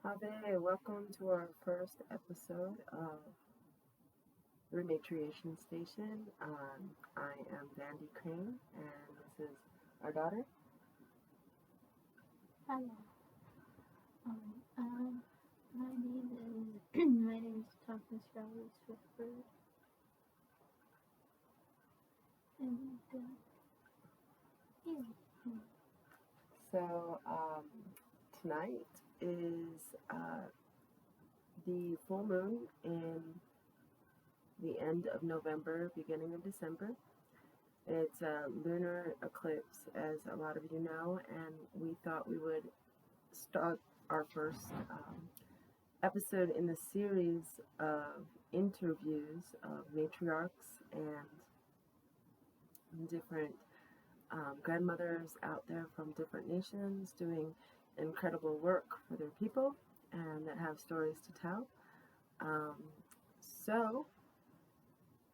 Hi, welcome to our first episode of ReMatriation Station. I am Vandee Crane, and this is our daughter. Hello. My name is TatankaSkaWin SwiftBird, and yeah. So tonight is the full moon in the end of November, beginning of December. It's a lunar eclipse, as a lot of you know, and we thought we would start our first episode in the series of interviews of matriarchs and different grandmothers out there from different nations doing incredible work for their people and that have stories to tell. So,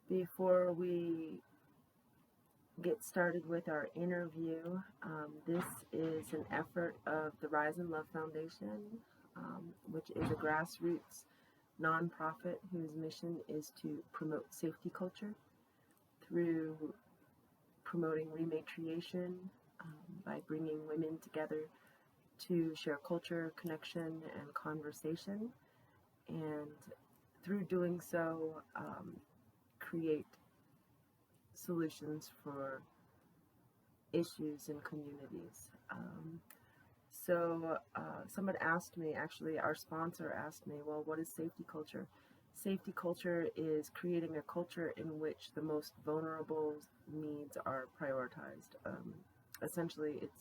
before we get started with our interview, this is an effort of the Rise and Love Foundation, which is a grassroots nonprofit whose mission is to promote safety culture through promoting ReMatriation by bringing women together to share culture, connection, and conversation, and through doing so, create solutions for issues in communities. So someone asked me, actually our sponsor asked me, well, what is safety culture? Safety culture is creating a culture in which the most vulnerable needs are prioritized. Essentially, it's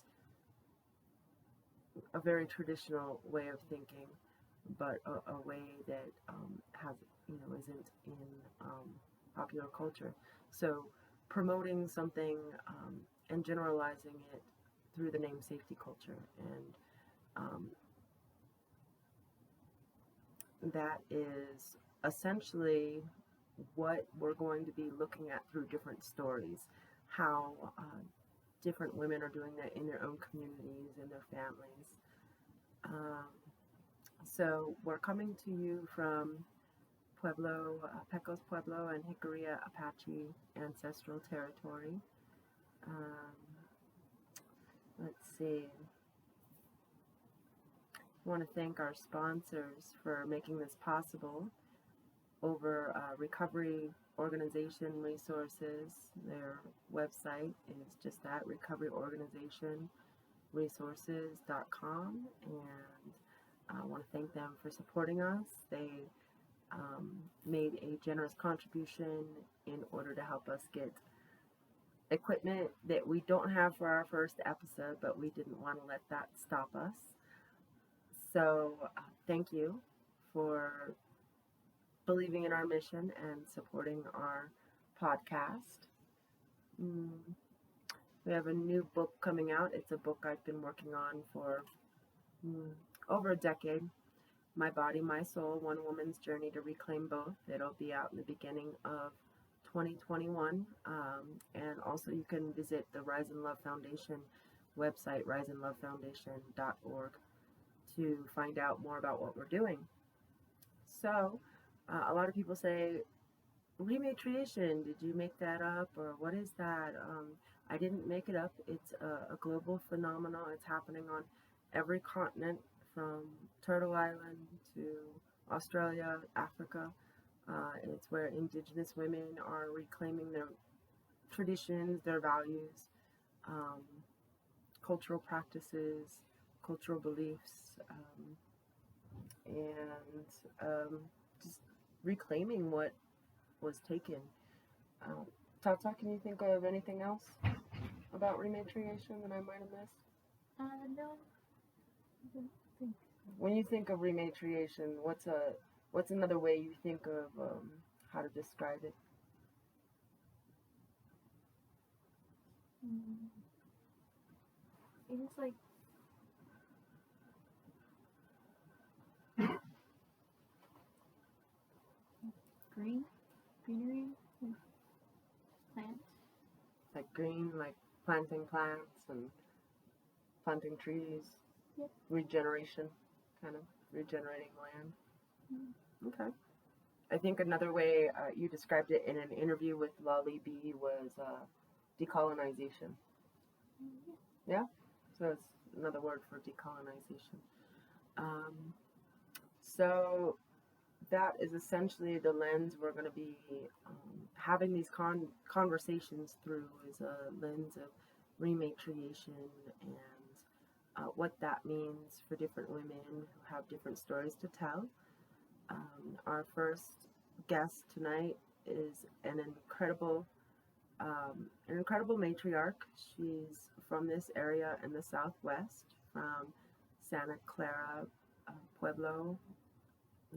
a very traditional way of thinking, but a way that isn't in popular culture. So promoting something and generalizing it through the name safety culture, and that is essentially what we're going to be looking at through different stories, how different women are doing that in their own communities and their families. So we're coming to you from Pecos Pueblo and Jicarilla Apache ancestral territory. Let's see. I want to thank our sponsors for making this possible. Over recovery organization resources. Their website is just that, recoveryorganizationresources.com, and I want to thank them for supporting us. They made a generous contribution in order to help us get equipment that we don't have for our first episode, but we didn't want to let that stop us. So thank you for believing in our mission and supporting our podcast. We have a new book coming out. It's a book I've been working on for over a decade. My Body, My Soul, One Woman's Journey to Reclaim Both. It'll be out in the beginning of 2021. And also you can visit the Rise and Love Foundation website, riseandlovefoundation.org, to find out more about what we're doing. So, a lot of people say, ReMatriation, did you make that up, or what is that? I didn't make it up. It's a global phenomenon. It's happening on every continent, from Turtle Island to Australia, Africa. It's where indigenous women are reclaiming their traditions, their values, cultural practices, cultural beliefs, and just reclaiming what was taken. Tata, can you think of anything else about ReMatriation that I might have missed? No, I don't think so. When you think of ReMatriation, what's another way you think of how to describe it? It's like greenery, like plants. Like green, like planting plants and planting trees. Yep. Regeneration, kind of. regenerating land. Okay. I think another way you described it in an interview with Lolly B was decolonization. Yeah? So it's another word for decolonization. So that is essentially the lens we're going to be having these conversations through, is a lens of rematriation and what that means for different women who have different stories to tell. Our first guest tonight is an incredible matriarch. She's from this area in the Southwest, from Santa Clara, Pueblo,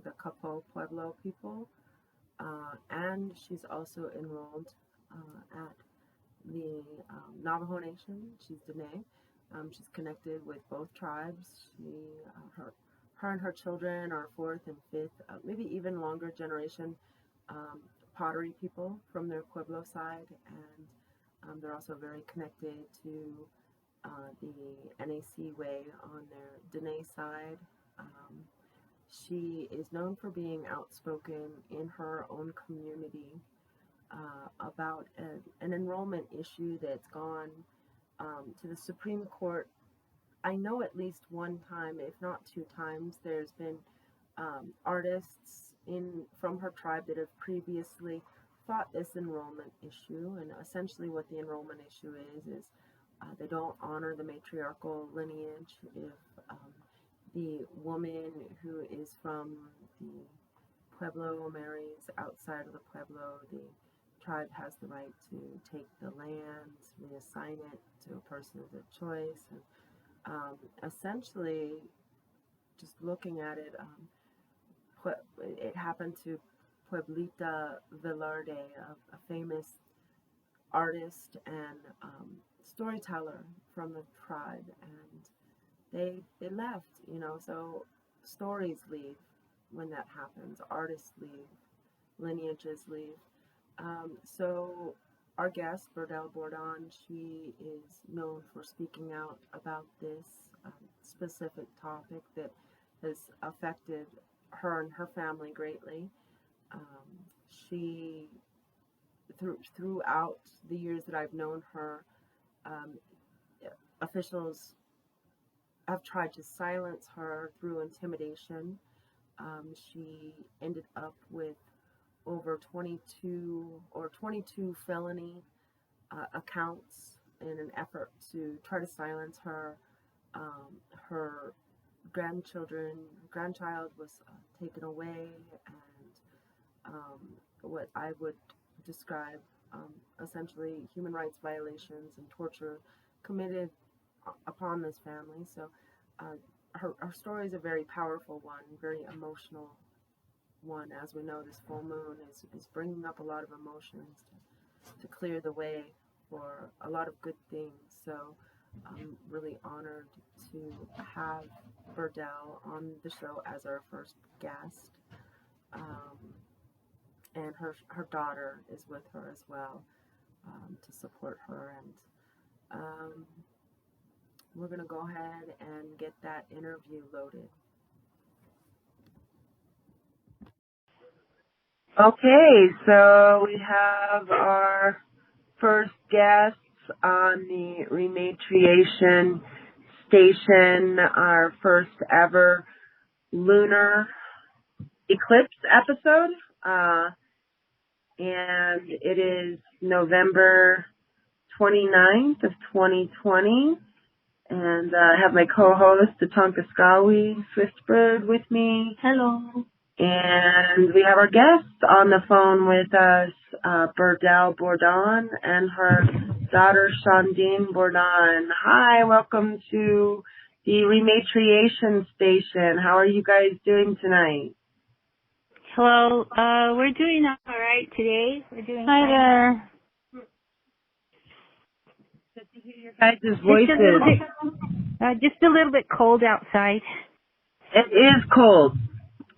the Capo Pueblo people, and she's also enrolled at the Navajo Nation. She's Dene. She's connected with both tribes. Her and her children are fourth and fifth, maybe even longer generation pottery people from their Pueblo side, and they're also very connected to the NAC way on their Dene side. She is known for being outspoken in her own community about an enrollment issue that's gone to the Supreme Court. I know at least one time, if not two times, there's been artists from her tribe that have previously fought this enrollment issue. And essentially what the enrollment issue is they don't honor the matriarchal lineage. If the woman who is from the Pueblo marries outside of the Pueblo, the tribe has the right to take the land, reassign it to a person of their choice. And essentially, just looking at it, it happened to Pueblita Velarde, a famous artist and storyteller from the tribe, and they left, so stories leave when that happens, artists leave, lineages leave. So our guest, Birdell Bourdon, she is known for speaking out about this specific topic that has affected her and her family greatly. She, throughout the years that I've known her, officials have tried to silence her through intimidation. She ended up with over 22 felony accounts in an effort to try to silence her. Her grandchild was taken away, and what I would describe essentially human rights violations and torture committed upon this family. So her story is a very powerful one, very emotional one. As we know, this full moon is bringing up a lot of emotions to clear the way for a lot of good things. So I'm really honored to have Birdell on the show as our first guest. And her daughter is with her as well to support her. And we're going to go ahead and get that interview loaded. Okay, so we have our first guests on the ReMatriation station, our first ever Lunar Eclipse episode. And it is November 29th of 2020. And I have my co-host, TatankaSkaWin, SwiftBird, with me. Hello. And we have our guest on the phone with us, Birdell Bourdon, and her daughter, Shawdine Bourdon. Hi, welcome to the ReMatriation station. How are you guys doing tonight? Hello. We're doing all right today. We're doing Hi fine. there. Good to hear your guys' voices. Just a little bit cold outside. It is cold.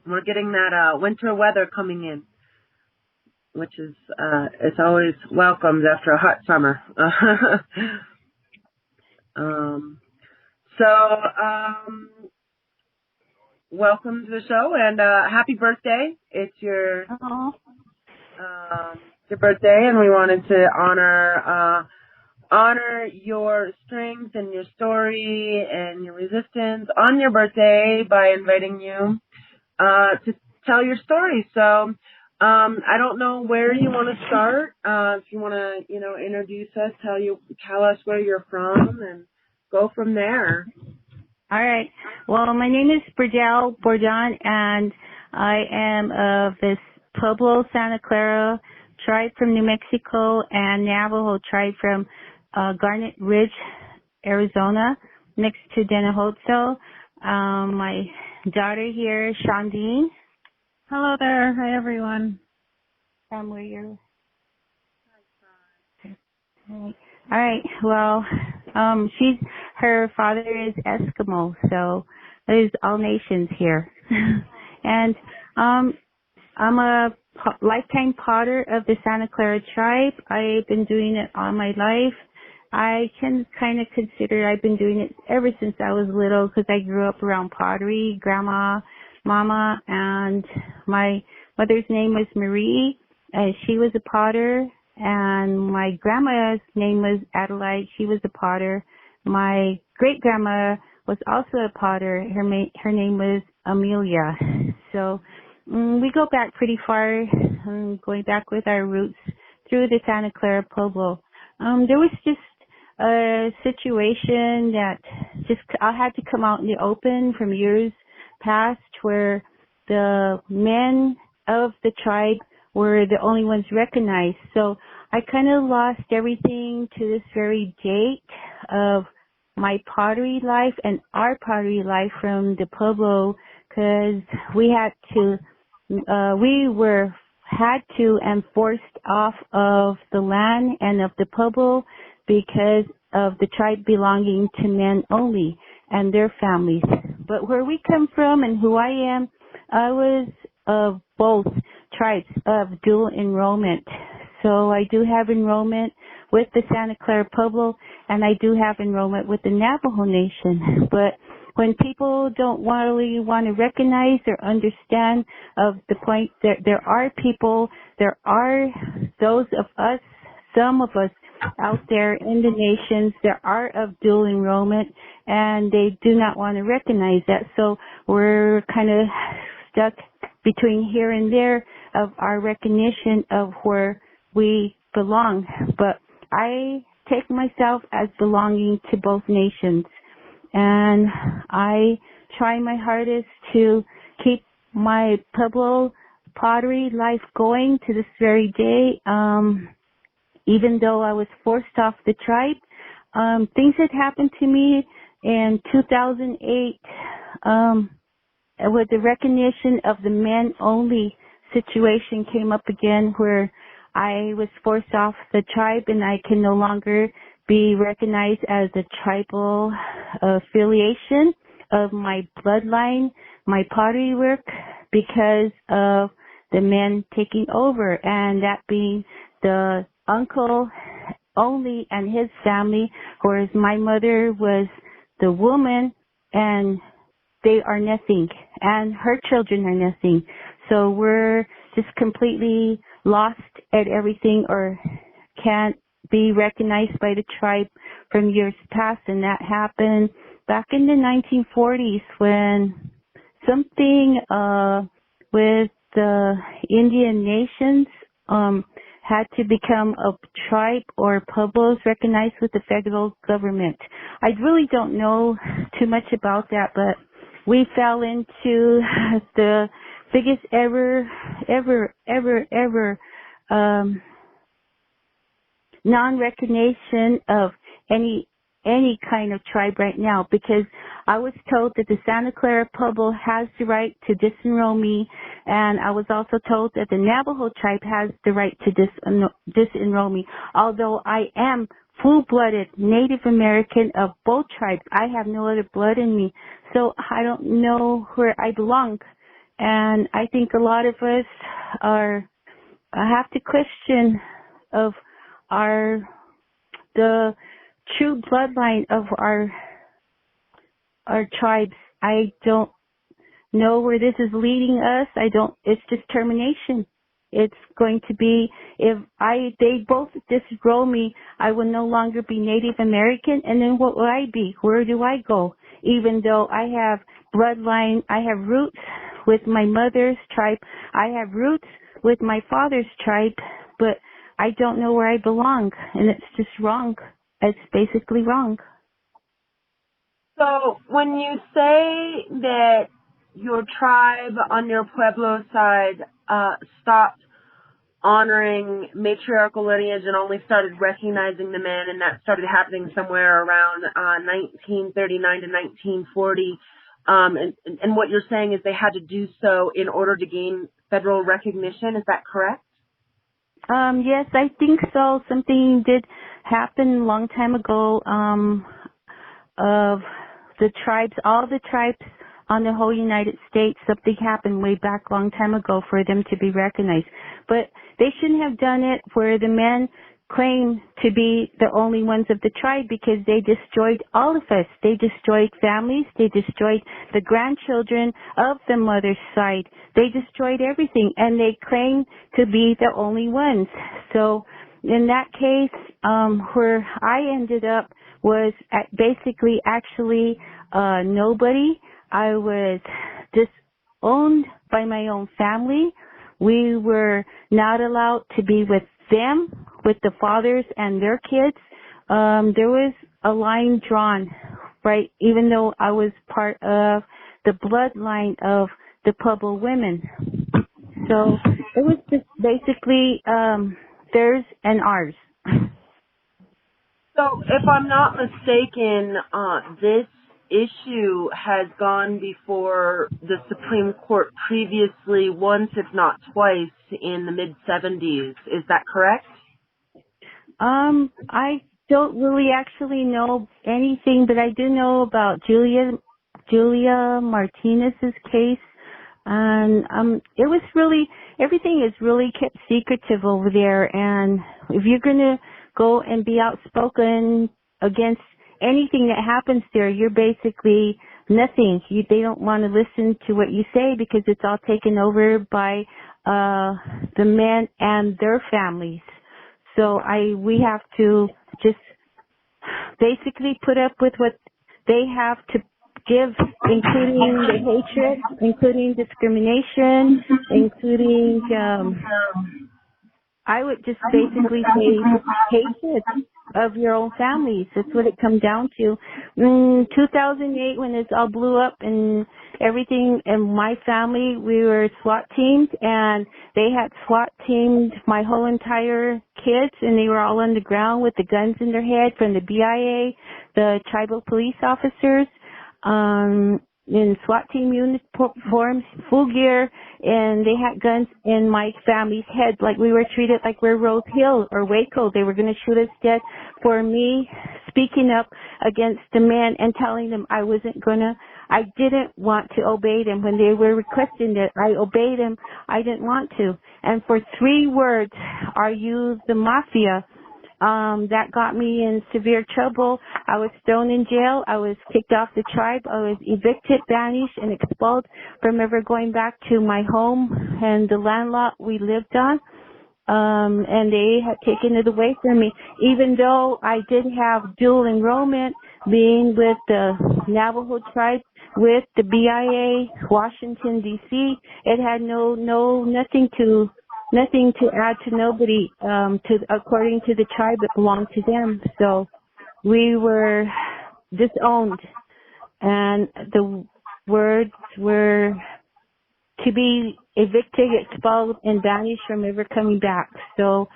We're getting that winter weather coming in, which is it's always welcomed after a hot summer. welcome to the show and happy birthday. It's your birthday, and we wanted to honor your strength and your story and your resistance on your birthday by inviting you to tell your story. So I don't know where you want to start. If you want to, introduce us, tell us where you're from, and go from there. All right. Well, my name is Birdell Bourdon, and I am of this Pueblo Santa Clara tribe from New Mexico and Navajo tribe from Garnet Ridge, Arizona, next to Denahozo. My daughter here, Shawdine. Hello there. Hi, everyone. From where you're... All right. Well, her father is Eskimo, so there's all nations here. And I'm a lifetime potter of the Santa Clara tribe. I've been doing it all my life. I can kind of consider I've been doing it ever since I was little, because I grew up around pottery, grandma, mama, and my mother's name was Marie. She was a potter. And my grandma's name was Adelaide. She was a potter. My great-grandma was also a potter. Her name was Amelia. So we go back pretty far, going back with our roots through the Santa Clara Pueblo. There was just a situation that I had to come out in the open from years past, where the men of the tribe were the only ones recognized. So I kind of lost everything to this very date of my pottery life and our pottery life from the Pueblo, because we were and forced off of the land and of the Pueblo because of the tribe belonging to men only and their families. But where we come from and who I am, I was of both tribes of dual enrollment. So I do have enrollment with the Santa Clara Pueblo, and I do have enrollment with the Navajo Nation. But when people don't really want to recognize or understand of the point that there are those of us, some of us out there in the nations that are of dual enrollment, and they do not want to recognize that. So we're kind of stuck between here and there of our recognition of where we belong. But I take myself as belonging to both nations, and I try my hardest to keep my Pueblo pottery life going to this very day. Even though I was forced off the tribe, things had happened to me in 2008 with the recognition of the men only situation came up again, where I was forced off the tribe and I can no longer be recognized as a tribal affiliation of my bloodline, my pottery work, because of the men taking over, and that being the uncle only and his family, whereas my mother was the woman and they are nothing, and her children are nothing. So we're just completely lost at everything, or can't be recognized by the tribe from years past. And that happened back in the 1940s when something with the Indian nations had to become a tribe or Pueblos recognized with the federal government. I really don't know too much about that, but we fell into the biggest ever non-recognition of any kind of tribe right now, because I was told that the Santa Clara Pueblo has the right to disenroll me, and I was also told that the Navajo tribe has the right to disenroll me, although I am full-blooded Native American of both tribes. I have no other blood in me, so I don't know where I belong. And I think a lot of us have to question of the true bloodline of our tribes. I don't know where this is leading us. It's just termination. It's going to be, they both disenroll me, I will no longer be Native American, and then what will I be? Where do I go? Even though I have bloodline, I have roots with my mother's tribe, I have roots with my father's tribe, but I don't know where I belong, and it's just wrong. It's basically wrong. So when you say that your tribe on your Pueblo side stopped honoring matriarchal lineage and only started recognizing the men, and that started happening somewhere around 1939 to 1940, and what you're saying is they had to do so in order to gain federal recognition, is that correct? Yes, I think so. Something did happen a long time ago, of the tribes, all the tribes on the whole United States. Something happened way back a long time ago for them to be recognized. But they shouldn't have done it where the men claim to be the only ones of the tribe, because they destroyed all of us. They destroyed families. They destroyed the grandchildren of the mother's side. They destroyed everything, and they claim to be the only ones. So in that case, where I ended up was basically actually nobody. I was disowned by my own family. We were not allowed to be with them, with the fathers and their kids. There was a line drawn, right, even though I was part of the bloodline of the Pueblo women. So it was just basically theirs and ours. So if I'm not mistaken, this issue has gone before the Supreme Court previously once, if not twice, in the mid-70s. Is that correct? I don't really actually know anything, but I do know about Julia Martinez's case. And it was really, everything is really kept secretive over there. And if you're going to go and be outspoken against anything that happens there, you're basically nothing. They don't want to listen to what you say because it's all taken over by the men and their families. So we have to just basically put up with what they have to give, including the hatred, including discrimination, including I would just basically say hatred of your own families. That's what it comes down to. 2008, when this all blew up and everything, and my family, we were SWAT teamed, and they had SWAT teamed my whole entire kids, and they were all on the ground with the guns in their head from the BIA, the tribal police officers, in SWAT team uniforms, full gear, and they had guns in my family's head, like we were treated like we're Rose Hill or Waco. They were going to shoot us dead for me speaking up against the men and telling them I didn't want to obey them. When they were requesting that I obey them, I didn't want to. And for 3 words, are you the mafia? That got me in severe trouble. I was thrown in jail. I was kicked off the tribe. I was evicted, banished, and expelled from ever going back to my home and the land lot we lived on. And they had taken it away from me. Even though I did have dual enrollment, being with the Navajo tribe, with the BIA, Washington, D.C., it had nothing to add to nobody, according to the tribe that belonged to them. So we were disowned, and the words were to be evicted, expelled, and banished from ever coming back. So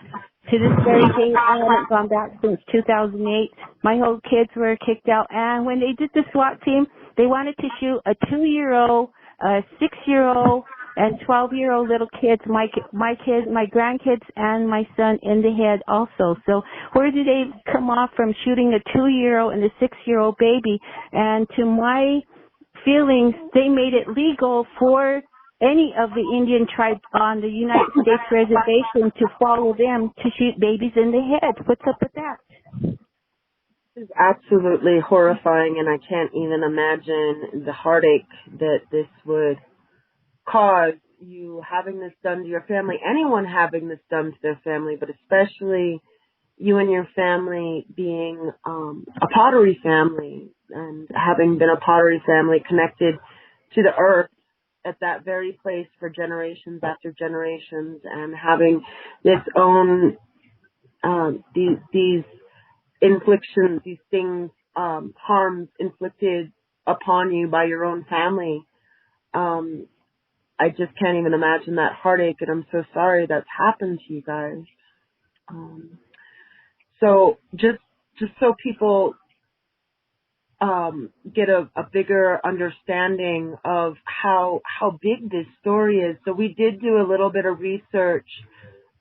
to this very day, I haven't gone back since 2008. My whole kids were kicked out, and when they did the SWAT team, they wanted to shoot a 2-year-old, a 6-year-old, and 12-year-old little kids, my kids, my grandkids, and my son in the head also. So where do they come off from shooting a 2-year-old and a 6-year-old baby? And to my feelings, they made it legal for any of the Indian tribes on the United States reservation to follow them to shoot babies in the head. What's up with that? This is absolutely horrifying, and I can't even imagine the heartache that this would cause, you having this done to your family, anyone having this done to their family, but especially you and your family being a pottery family and having been a pottery family connected to the earth at that very place for generations after generations, and having this own these inflictions, these things, harms inflicted upon you by your own family. I just can't even imagine that heartache, and I'm so sorry that's happened to you guys. So just so people get a bigger understanding of how big this story is. So we did do a little bit of research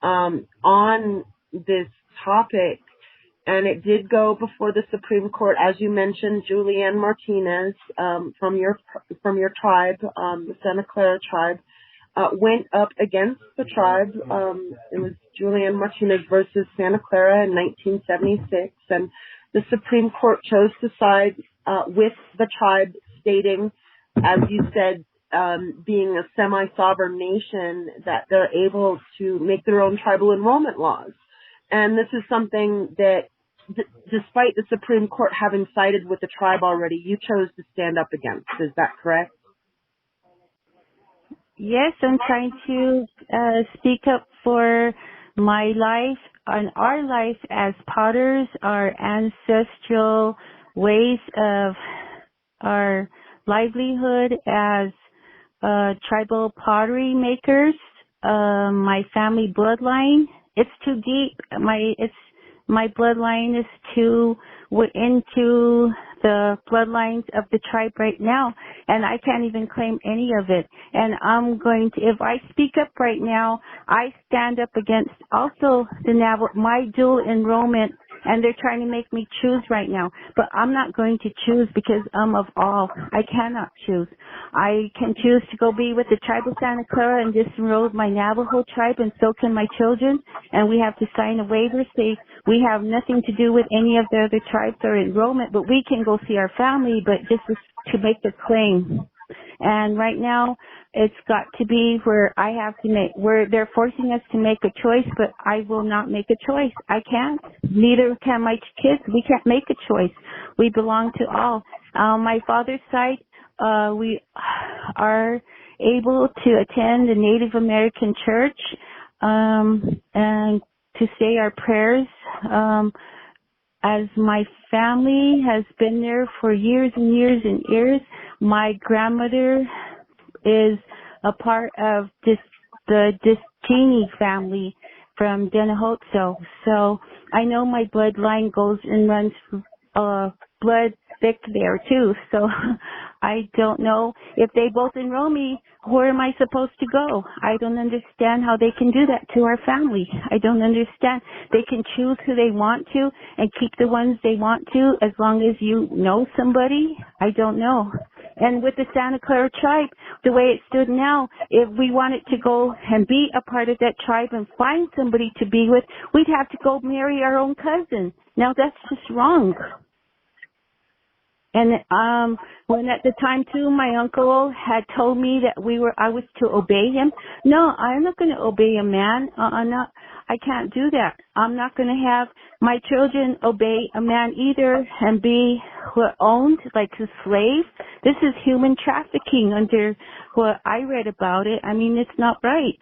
on this topic, and it did go before the Supreme Court, as you mentioned. Julianne Martinez from your tribe, the Santa Clara tribe, went up against the tribe. It was Julianne Martinez versus Santa Clara in 1976, and the Supreme Court chose to side with the tribe, stating, as you said, being a semi-sovereign nation, that they're able to make their own tribal enrollment laws. And this is something that, despite the Supreme Court having sided with the tribe already, you chose to stand up against. Is that correct? Yes, I'm trying to speak up for my life and our life as potters, our ancestral ways of our livelihood as tribal pottery makers. My family bloodline, it's too deep. My bloodline is too into the bloodlines of the tribe right now, and I can't even claim any of it. And I'm going to, if I speak up right now, I stand up against also the my dual enrollment, and they're trying to make me choose right now. But I'm not going to choose because I'm of all. I cannot choose. I can choose to go be with the tribe of Santa Clara and disenroll with my Navajo tribe, and so can my children. And we have to sign a waiver saying we have nothing to do with any of the other tribes or enrollment, but we can go see our family, but just to make the claim. And right now, it's got to be where I have to where they're forcing us to make a choice, but I will not make a choice. I can't. Neither can my kids. We can't make a choice. We belong to all. My father's side, we are able to attend the Native American church, and to say our prayers, as my family has been there for years and years and years. My grandmother is a part of the Discheney family from Denahotso. So I know my bloodline goes and runs blood thick there too. So I don't know if they both enroll me, where am I supposed to go? I don't understand how they can do that to our family. I don't understand. They can choose who they want to and keep the ones they want to as long as you know somebody. I don't know. And with the Santa Clara tribe, the way it stood now, if we wanted to go and be a part of that tribe and find somebody to be with, we'd have to go marry our own cousin. Now that's just wrong. And when at the time too, my uncle had told me that I was to obey him. No, I'm not going to obey a man. I can't do that. I'm not going to have my children obey a man either and be owned like a slave. This is human trafficking under what I read about it. I mean, it's not right.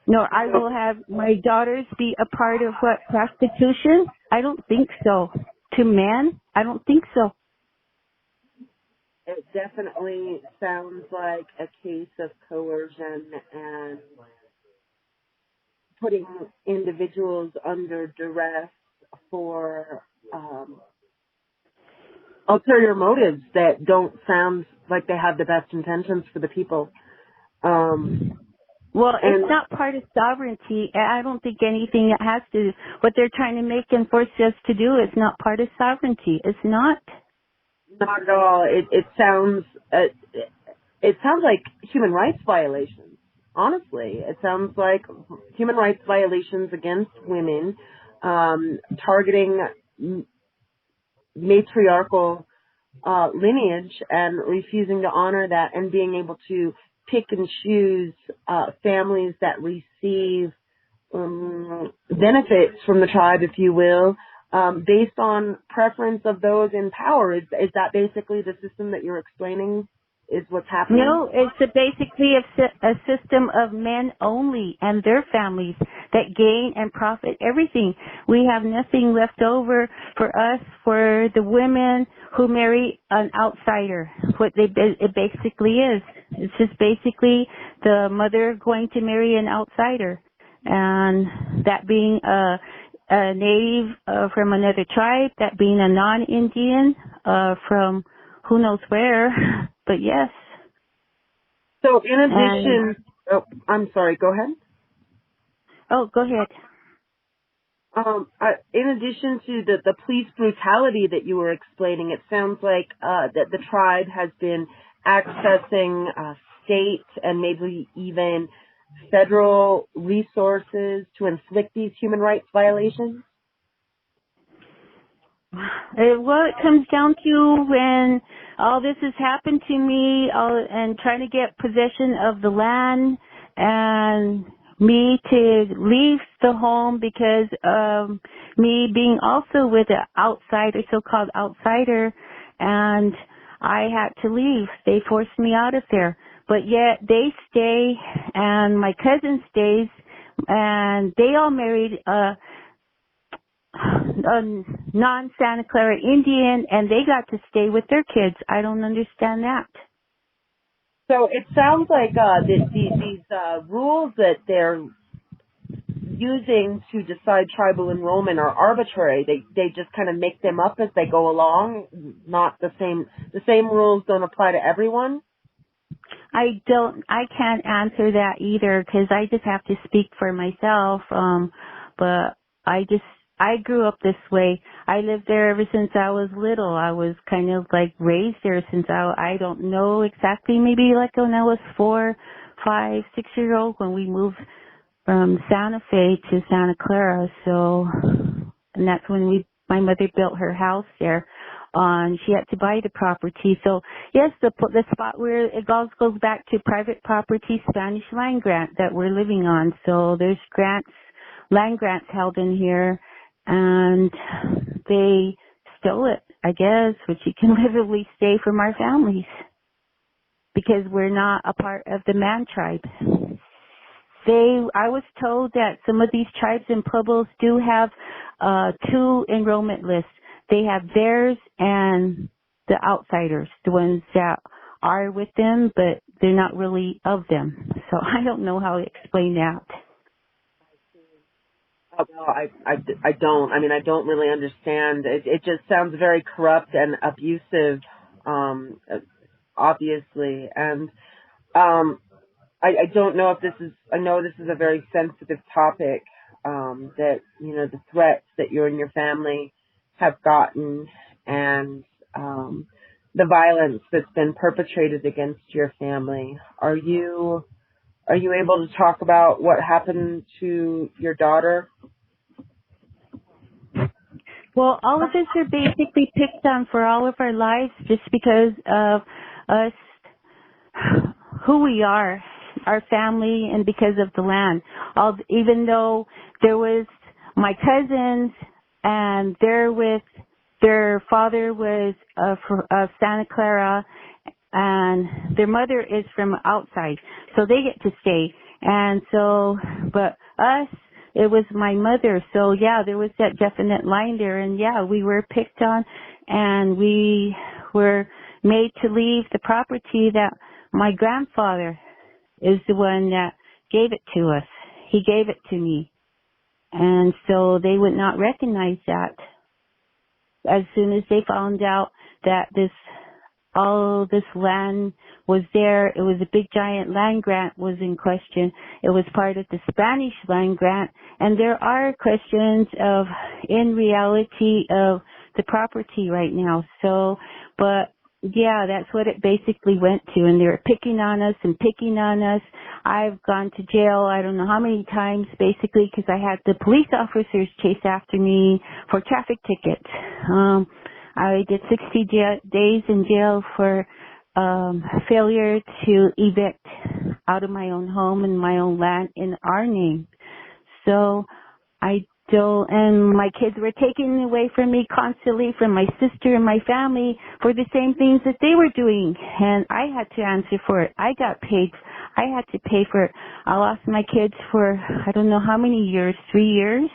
Nor I will have my daughters be a part of prostitution. I don't think so. To men, I don't think so. It definitely sounds like a case of coercion and putting individuals under duress for ulterior motives that don't sound like they have the best intentions for the people. Well, it's not part of sovereignty. I don't think anything that has to, what they're trying to make and force us to do is not part of sovereignty. It's not. Not at all. It sounds like human rights violations. Honestly, it sounds like human rights violations against women, targeting matriarchal lineage and refusing to honor that, and being able to pick and choose families that receive benefits from the tribe, if you will, based on preference of those in power. Is that basically the system that you're explaining is what's happening? No, it's basically a system of men only and their families that gain and profit everything. We have nothing left over for us, for the women who marry an outsider. It basically is. It's just basically the mother going to marry an outsider, and that being a native from another tribe, that being a non-Indian from who knows where. But yes. So in addition, I'm sorry, go ahead. Oh, go ahead. In addition to the police brutality that you were explaining, it sounds like that the tribe has been accessing state and maybe even federal resources to inflict these human rights violations? Well, it comes down to when all this has happened to me and trying to get possession of the land and me to leave the home because of me being also with an outsider, so-called outsider, and I had to leave. They forced me out of there. But yet they stay, and my cousin stays, and they all married a non-Santa Clara Indian, and they got to stay with their kids. I don't understand that. So it sounds like these rules that they're using to decide tribal enrollment are arbitrary. They just kind of make them up as they go along. Not the same rules don't apply to everyone. I can't answer that either because I just have to speak for myself. But I grew up this way. I lived there ever since I was little. I was kind of like raised there since I don't know exactly, maybe like when I was 4, 5, 6 years old when we moved from Santa Fe to Santa Clara. So, and that's when my mother built her house there. She had to buy the property. So yes, the spot where it goes back to private property, Spanish land grant that we're living on. So there's land grants held in here, and they stole it, I guess, which you can literally stay from our families because we're not a part of the man tribe. I was told that some of these tribes and pueblos do have 2 enrollment lists. They have theirs and the outsiders, the ones that are with them, but they're not really of them. So I don't know how to explain that. Well, I don't. I mean, I don't really understand. It just sounds very corrupt and abusive, obviously. And I don't know if I know this is a very sensitive topic, that, the threats that you and your family have gotten and the violence that's been perpetrated against your family. Are you able to talk about what happened to your daughter? Well, all of us are basically picked on for all of our lives just because of us, who we are, our family, and because of the land. Even though there was my cousins, and their father was of Santa Clara, and their mother is from outside, so they get to stay. And so, but us, it was my mother. So yeah, there was that definite line there, and yeah, we were picked on, and we were made to leave the property that my grandfather is the one that gave it to us. He gave it to me. And so they would not recognize that. As soon as they found out that all this land was there, it was a big giant land grant was in question. It was part of the Spanish land grant. And there are questions in reality of the property right now. So, but yeah, that's what it basically went to. And they were picking on us and picking on us. I've gone to jail I don't know how many times basically because I had the police officers chase after me for traffic tickets. I did 60 days in jail for failure to evict out of my own home and my own land in our name. So I don't, and my kids were taken away from me constantly, from my sister and my family, for the same things that they were doing, and I had to answer for it. I got paid. I had to pay for it. I lost my kids for I don't know how many years, 3 years.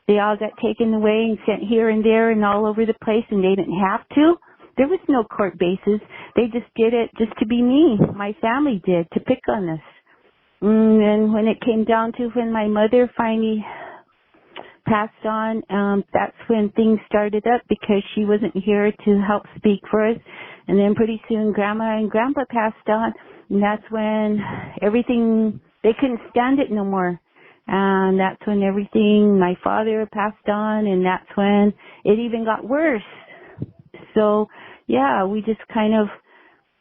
They all got taken away and sent here and there and all over the place, and they didn't have to. There was no court basis. They just did it just to be me. My family did, to pick on us. And when it came down to when my mother finally passed on, that's when things started up, because she wasn't here to help speak for us. And then pretty soon Grandma and Grandpa passed on, and that's when everything, they couldn't stand it no more. And that's when everything, my father passed on, and that's when it even got worse. So, yeah, we just kind of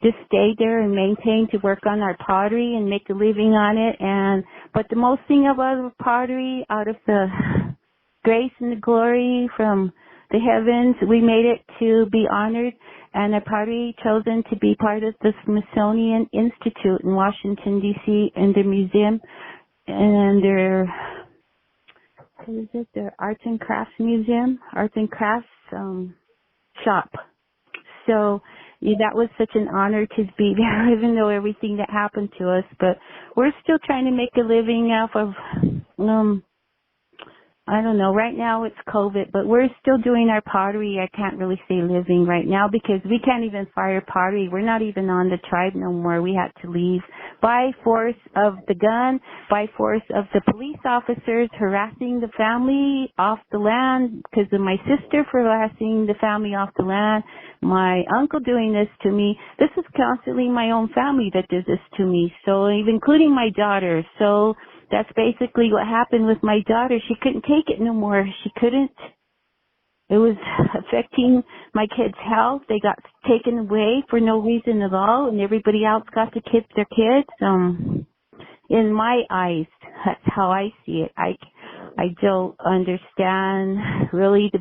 just stayed there and maintained to work on our pottery and make a living on it. But the most thing about the pottery, out of the grace and the glory from the heavens, we made it to be honored, and our pottery chosen to be part of the Smithsonian Institute in Washington, D.C., in the museum, and their Arts and Crafts Museum, Arts and Crafts shop. So that was such an honor to be there, even though everything that happened to us. But we're still trying to make a living off of, I don't know, right now it's COVID, but we're still doing our pottery. I can't really say living right now because we can't even fire pottery. We're not even on the tribe no more. We had to leave by force of the gun, by force of the police officers harassing the family off the land because of my sister for harassing the family off the land, my uncle doing this to me. This is constantly my own family that does this to me, so including my daughter. So that's basically what happened with my daughter. She couldn't take it no more. She couldn't. It was affecting my kids' health. They got taken away for no reason at all, and everybody else got to keep their kids. In my eyes, that's how I see it. I don't understand really the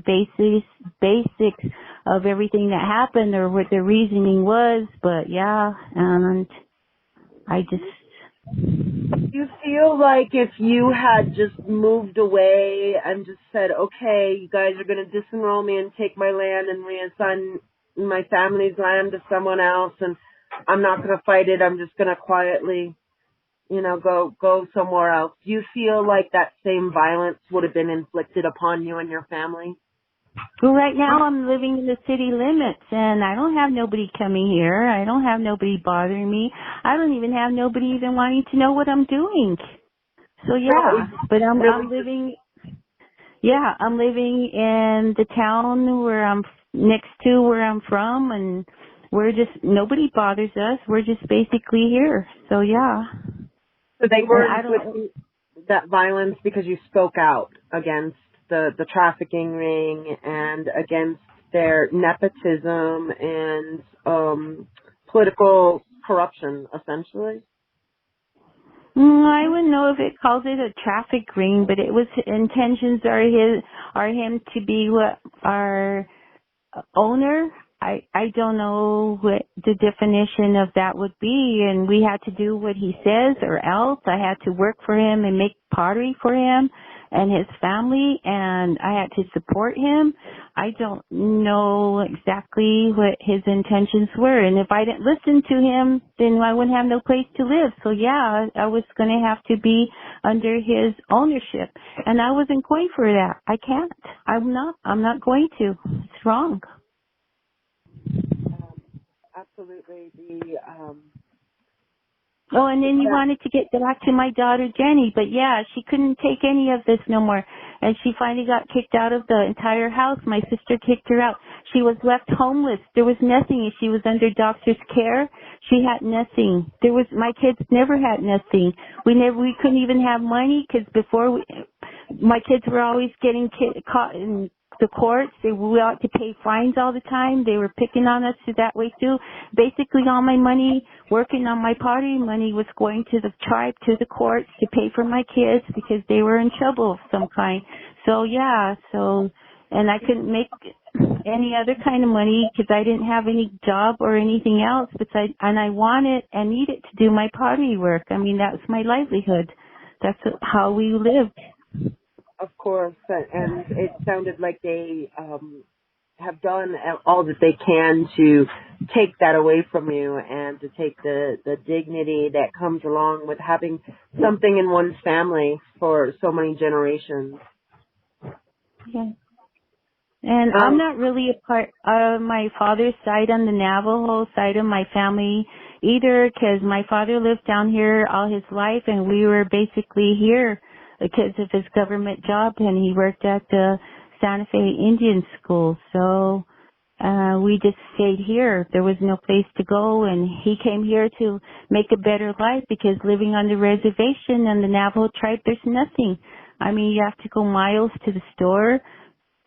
basics of everything that happened or what the reasoning was, but yeah, and I just... Do you feel like if you had just moved away and just said, okay, you guys are going to disenroll me and take my land and reassign my family's land to someone else, and I'm not going to fight it, I'm just going to quietly, go somewhere else, do you feel like that same violence would have been inflicted upon you and your family? Well, right now I'm living in the city limits, and I don't have nobody coming here. I don't have nobody bothering me. I don't even have nobody even wanting to know what I'm doing. So yeah, but I'm living. Yeah, I'm living in the town where I'm next to where I'm from, and nobody bothers us. We're just basically here. So yeah. So they were inflicting that violence because you spoke out against the trafficking ring and against their nepotism and political corruption, essentially? I wouldn't know if it calls it a traffic ring, but it was intentions are him to be what our owner. I don't know what the definition of that would be, and we had to do what he says or else. I had to work for him and make pottery for him and his family, and I had to support him. I don't know exactly what his intentions were, and if I didn't listen to him, then I wouldn't have no place to live. So yeah, I was going to have to be under his ownership, and I wasn't going for that. I can't. I'm not going to. It's wrong. Absolutely. Oh, and then you wanted to get back to my daughter, Jenny. But, yeah, she couldn't take any of this no more. And she finally got kicked out of the entire house. My sister kicked her out. She was left homeless. There was nothing. She was under doctor's care. She had nothing. My kids never had nothing. We couldn't even have money because my kids were always getting caught in the courts. We ought to pay fines all the time. They were picking on us that way too. Basically, all my money, working on my pottery money, was going to the tribe, to the courts, to pay for my kids because they were in trouble of some kind. So yeah, and I couldn't make any other kind of money because I didn't have any job or anything else. And I wanted and needed to do my pottery work. I mean, that's my livelihood. That's how we lived. Of course, and it sounded like they have done all that they can to take that away from you and to take the dignity that comes along with having something in one's family for so many generations. Yeah. And I'm not really a part of my father's side on the Navajo side of my family either, because my father lived down here all his life, and we were basically here because of his government job, and he worked at the Santa Fe Indian School. So we just stayed here. There was no place to go, and he came here to make a better life because living on the reservation and the Navajo tribe, there's nothing. I mean, you have to go miles to the store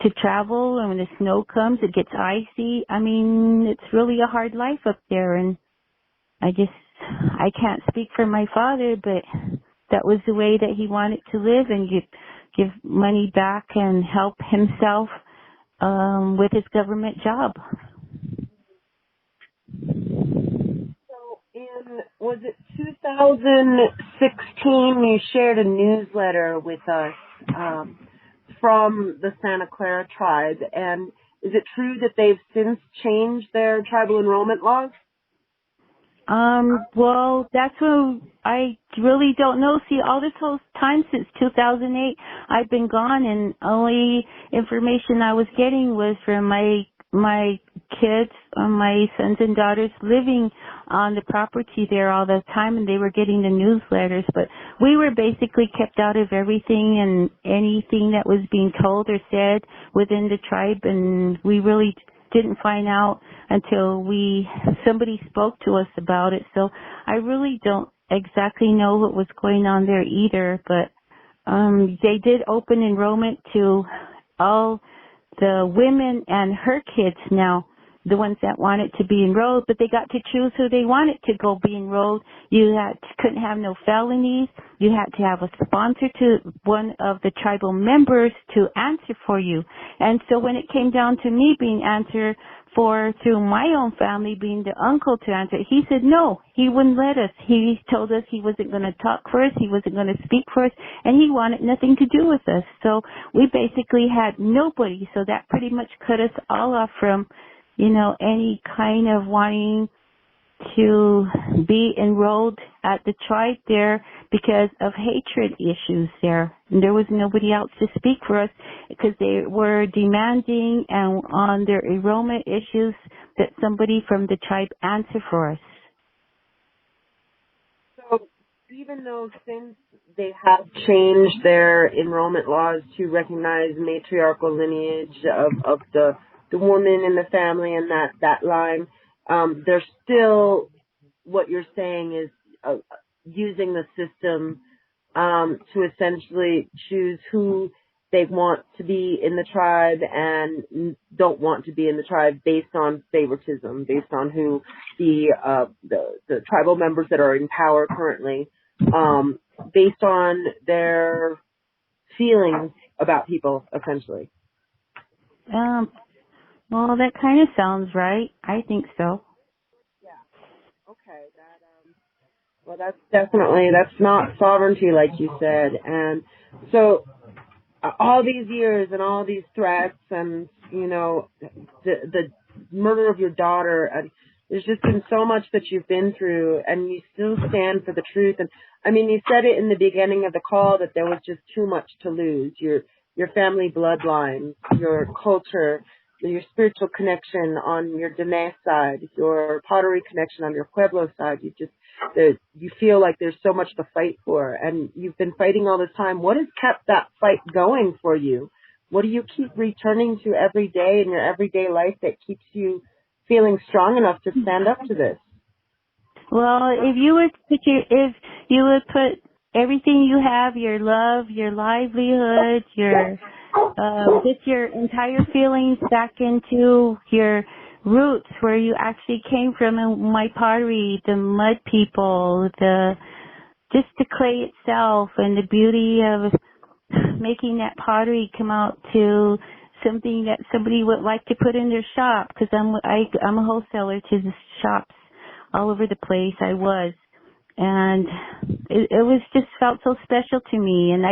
to travel, and when the snow comes, it gets icy. I mean, it's really a hard life up there, and I can't speak for my father, but that was the way that he wanted to live and give money back and help himself with his government job. So was it 2016 you shared a newsletter with us from the Santa Clara tribe, and is it true that they've since changed their tribal enrollment laws? Well, that's what I really don't know. See, all this whole time since 2008, I've been gone, and only information I was getting was from my kids, my sons and daughters living on the property there all the time, and they were getting the newsletters. But we were basically kept out of everything and anything that was being told or said within the tribe, and we really didn't find out until somebody spoke to us about it. So I really don't exactly know what was going on there either, but they did open enrollment to all the women and her kids now, the ones that wanted to be enrolled, but they got to choose who they wanted to go be enrolled. You couldn't have no felonies. You had to have a sponsor to one of the tribal members to answer for you. And so when it came down to me being answered for through my own family, being the uncle to answer, he said no, he wouldn't let us. He told us he wasn't going to talk for us, he wasn't going to speak for us, and he wanted nothing to do with us. So we basically had nobody. So that pretty much cut us all off from, any kind of wanting to be enrolled at the tribe there because of hatred issues there. And there was nobody else to speak for us because they were demanding and on their enrollment issues that somebody from the tribe answer for us. So even though since they have changed their enrollment laws to recognize matriarchal lineage of the woman in the family and that line, they're still, what you're saying is using the system to essentially choose who they want to be in the tribe and don't want to be in the tribe based on favoritism, based on who the tribal members that are in power currently, based on their feelings about people, essentially. Well, that kind of sounds right. I think so. Yeah. Okay. Well, that's not sovereignty, like you said. And so all these years and all these threats and, the murder of your daughter, and there's just been so much that you've been through, and you still stand for the truth. And I mean, you said it in the beginning of the call that there was just too much to lose. Your family bloodline, your culture, your spiritual connection on your Dene side, your pottery connection on your Pueblo side. You feel like there's so much to fight for, and you've been fighting all this time. What has kept that fight going for you? What do you keep returning to every day in your everyday life that keeps you feeling strong enough to stand up to this? Well, if you would put everything you have, your love, your livelihood, just your entire feelings back into your roots where you actually came from, and my pottery, the mud people, just the clay itself and the beauty of making that pottery come out to something that somebody would like to put in their shop, because I'm a wholesaler to the shops all over the place. I was. And it was just felt so special to me, and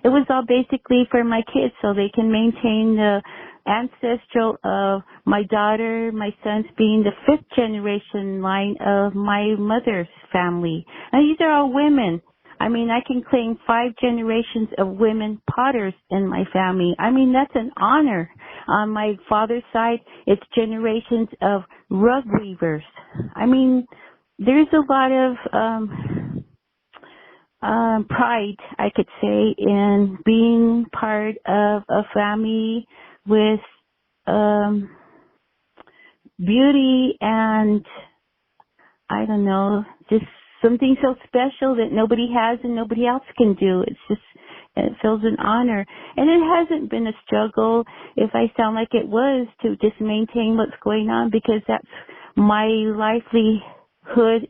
it was all basically for my kids so they can maintain the ancestral of my daughter, my sons being the 5th generation line of my mother's family. And these are all women. I mean, I can claim 5 generations of women potters in my family. I mean, that's an honor. On my father's side, it's generations of rug weavers. I mean, there's a lot of pride, I could say, in being part of a family with beauty and, I don't know, just something so special that nobody has and nobody else can do. It feels an honor. And it hasn't been a struggle, if I sound like it was, to just maintain what's going on, because that's my livelihood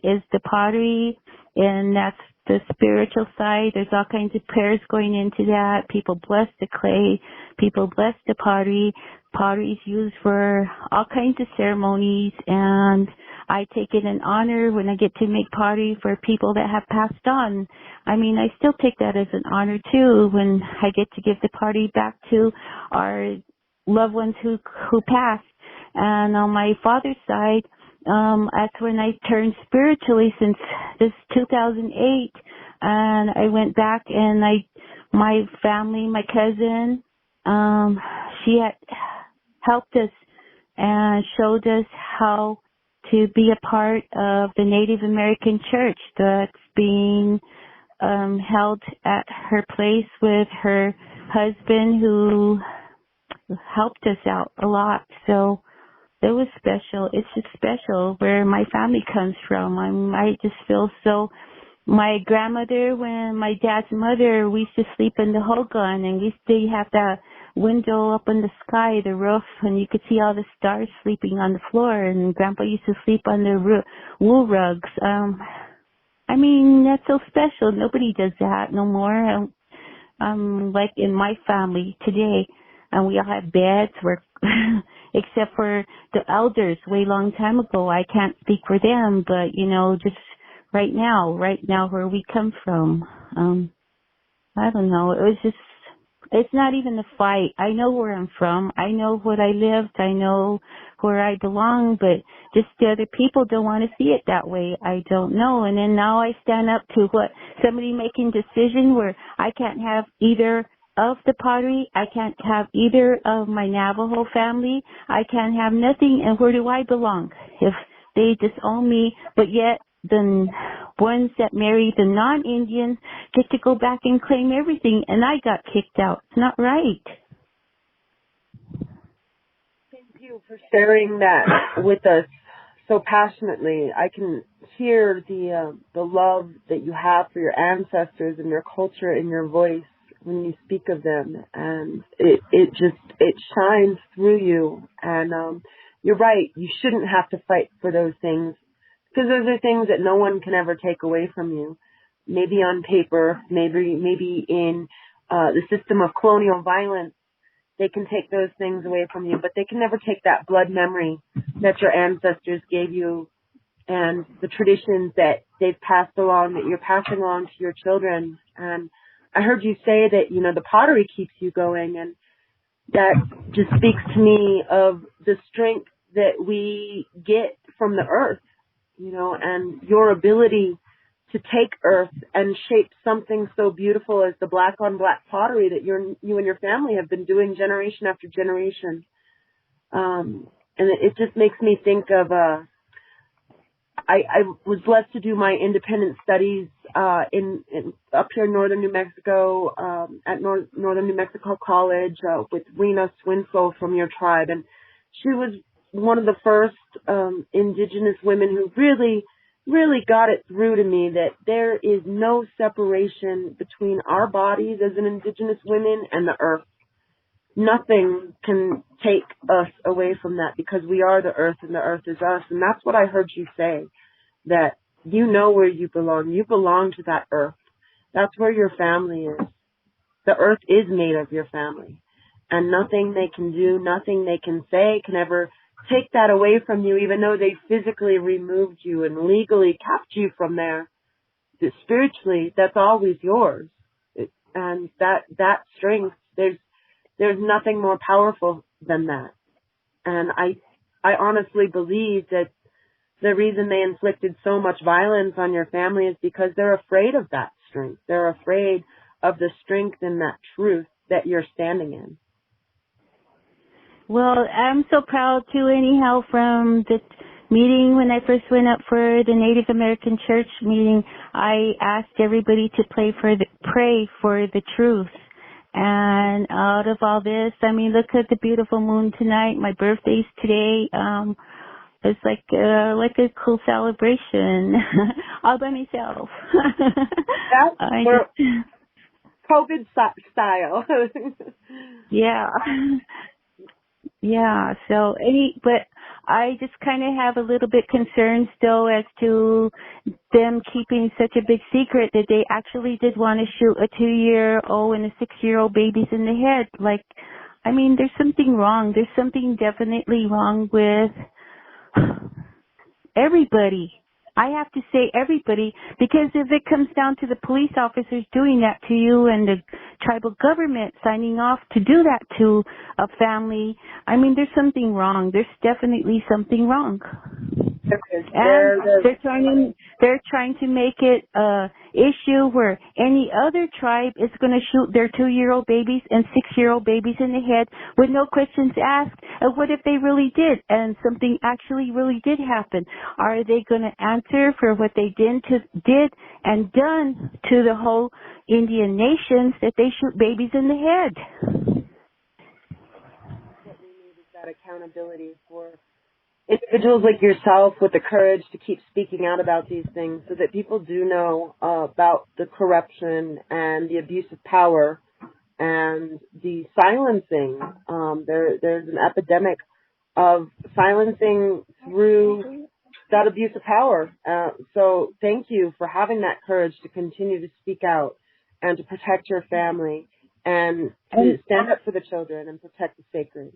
is the pottery, and that's the spiritual side. There's all kinds of prayers going into that. People bless the clay. People bless the pottery. Pottery is used for all kinds of ceremonies, and I take it an honor when I get to make pottery for people that have passed on. I mean, I still take that as an honor too when I get to give the pottery back to our loved ones who passed. And on my father's side, that's when I turned spiritually since this 2008, and I went back and my family, my cousin, she had helped us and showed us how to be a part of the Native American church that's being held at her place with her husband, who helped us out a lot. So it was special. It's just special where my family comes from. I just feel so. My grandmother, when my dad's mother, we used to sleep in the hogan, and we used to have that window up in the sky, the roof, and you could see all the stars sleeping on the floor. And Grandpa used to sleep on the wool rugs. I mean, that's so special. Nobody does that no more. Like in my family today, and we all have beds where, except for the elders way long time ago. I can't speak for them, but just right now where we come from. I don't know. It's not even a fight. I know where I'm from. I know what I lived. I know where I belong, but just the other people don't want to see it that way. I don't know. And then now I stand up to somebody making a decision where I can't have either of the pottery. I can't have either of my Navajo family. I can't have nothing. And where do I belong? If they disown me, but yet the ones that marry the non-Indians get to go back and claim everything, and I got kicked out. It's not right. Thank you for sharing that with us so passionately. I can hear the love that you have for your ancestors and your culture in your voice when you speak of them, and it shines through you. And you're right, you shouldn't have to fight for those things, because those are things that no one can ever take away from you. Maybe on paper, maybe in the system of colonial violence, they can take those things away from you, but they can never take that blood memory that your ancestors gave you and the traditions that they've passed along, that you're passing along to your children. And I heard you say that, the pottery keeps you going, and that just speaks to me of the strength that we get from the earth, and your ability to take earth and shape something so beautiful as the black on black pottery that you and your family have been doing generation after generation. And it just makes me think of, I was blessed to do my independent studies in up here in northern New Mexico, at Northern New Mexico College, with Rena Swinslow from your tribe. And she was one of the first indigenous women who really got it through to me that there is no separation between our bodies as an indigenous women and the earth. Nothing can take us away from that, because we are the earth and the earth is us. And that's what I heard you say, that you know where you belong. You belong to that earth. That's where your family is. The earth is made of your family. And nothing they can do, nothing they can say can ever take that away from you, even though they physically removed you and legally kept you from there. Spiritually, that's always yours. And that strength, there's nothing more powerful than that. And I honestly believe that the reason they inflicted so much violence on your family is because they're afraid of that strength. They're afraid of the strength in that truth that you're standing in. Well, I'm so proud too, anyhow, from the meeting when I first went up for the Native American church meeting. I asked everybody to pray for the truth. And out of all this, I mean, look at the beautiful moon tonight. My birthday's today. It's like a cool celebration all by myself. That's COVID style. Yeah. Yeah, but I just kind of have a little bit concerned still as to them keeping such a big secret that they actually did want to shoot a 2-year-old and a 6-year-old babies in the head. Like, I mean, there's something wrong. There's something definitely wrong with everybody. I have to say everybody, because if it comes down to the police officers doing that to you and the tribal government signing off to do that to a family, I mean, there's something wrong. There's definitely something wrong. And they're trying to make it a issue where any other tribe is going to shoot their 2-year-old babies and 6-year-old babies in the head with no questions asked. And what if they really did and something actually really did happen? Are they going to answer for what they did and done to the whole Indian nations that they shoot babies in the head? What we need is that accountability for individuals like yourself with the courage to keep speaking out about these things so that people do know about the corruption and the abuse of power and the silencing. There's an epidemic of silencing through that abuse of power. So thank you for having that courage to continue to speak out and to protect your family and to stand up for the children and protect the sacred.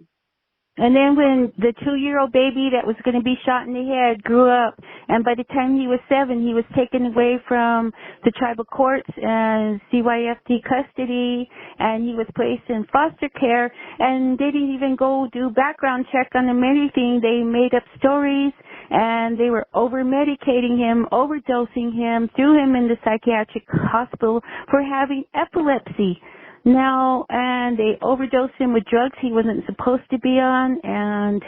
And then when the 2-year-old baby that was going to be shot in the head grew up, and by the time he was 7, he was taken away from the tribal courts and CYFD custody, and he was placed in foster care, and they didn't even go do background check on him or anything. They made up stories, and they were over-medicating him, overdosing him, threw him in the psychiatric hospital for having epilepsy. Now, and they overdosed him with drugs he wasn't supposed to be on, and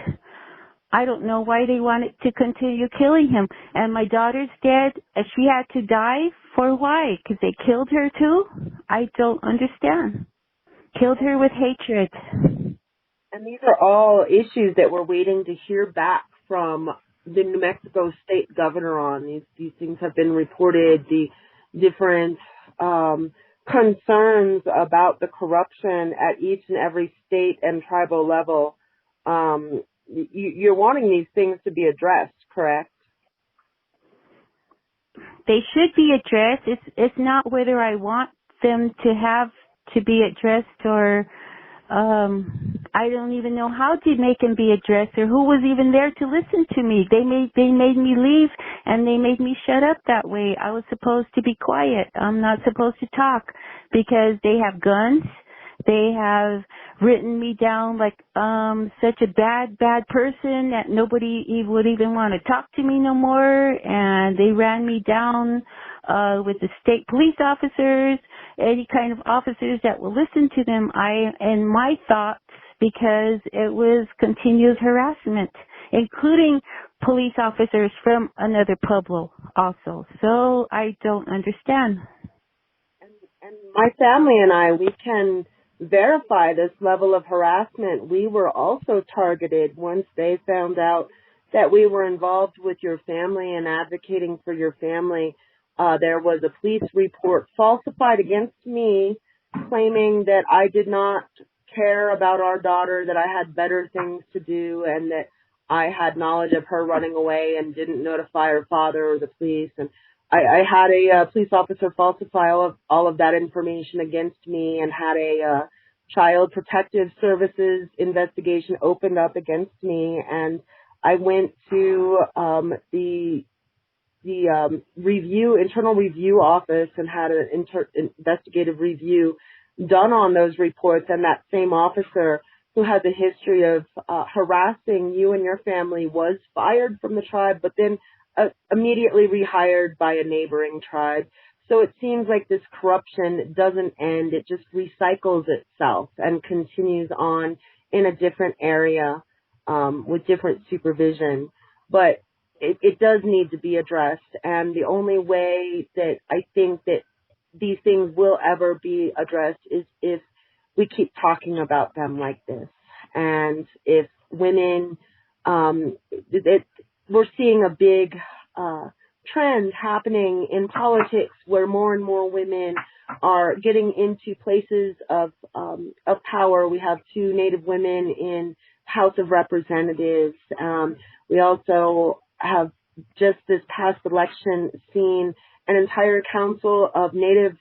I don't know why they wanted to continue killing him. And my daughter's dead, and she had to die for why? Because they killed her too? I don't understand. Killed her with hatred. And these are all issues that we're waiting to hear back from the New Mexico state governor on. These things have been reported, the different concerns about the corruption at each and every state and tribal level. You're wanting these things to be addressed, correct? They should be addressed. It's not whether I want them to be addressed or I don't even know how to make them be addressed or who was even there to listen to me. They made me leave and they made me shut up that way. I was supposed to be quiet. I'm not supposed to talk because they have guns. They have written me down like such a bad person that nobody would even want to talk to me no more, and they ran me down with the state police officers, any kind of officers that will listen to them. And my thoughts, because it was continuous harassment, including police officers from another Pueblo also. So I don't understand. And my family and I, we can verify this level of harassment. We were also targeted once they found out that we were involved with your family and advocating for your family. There was a police report falsified against me claiming that I did not care about our daughter, that I had better things to do, and that I had knowledge of her running away and didn't notify her father or the police. And I had a police officer falsify all of that information against me and had a Child Protective Services investigation opened up against me, and I went to the internal review office and had an investigative review done on those reports, and that same officer who had the history of harassing you and your family was fired from the tribe, but then immediately rehired by a neighboring tribe. So it seems like this corruption doesn't end. It just recycles itself and continues on in a different area with different supervision. But it does need to be addressed. And the only way that I think that these things will ever be addressed is if we keep talking about them like this. And if women, we're seeing a big trend happening in politics where more and more women are getting into places of power. We have 2 Native women in House of Representatives. We also have just this past election seen an entire council of Native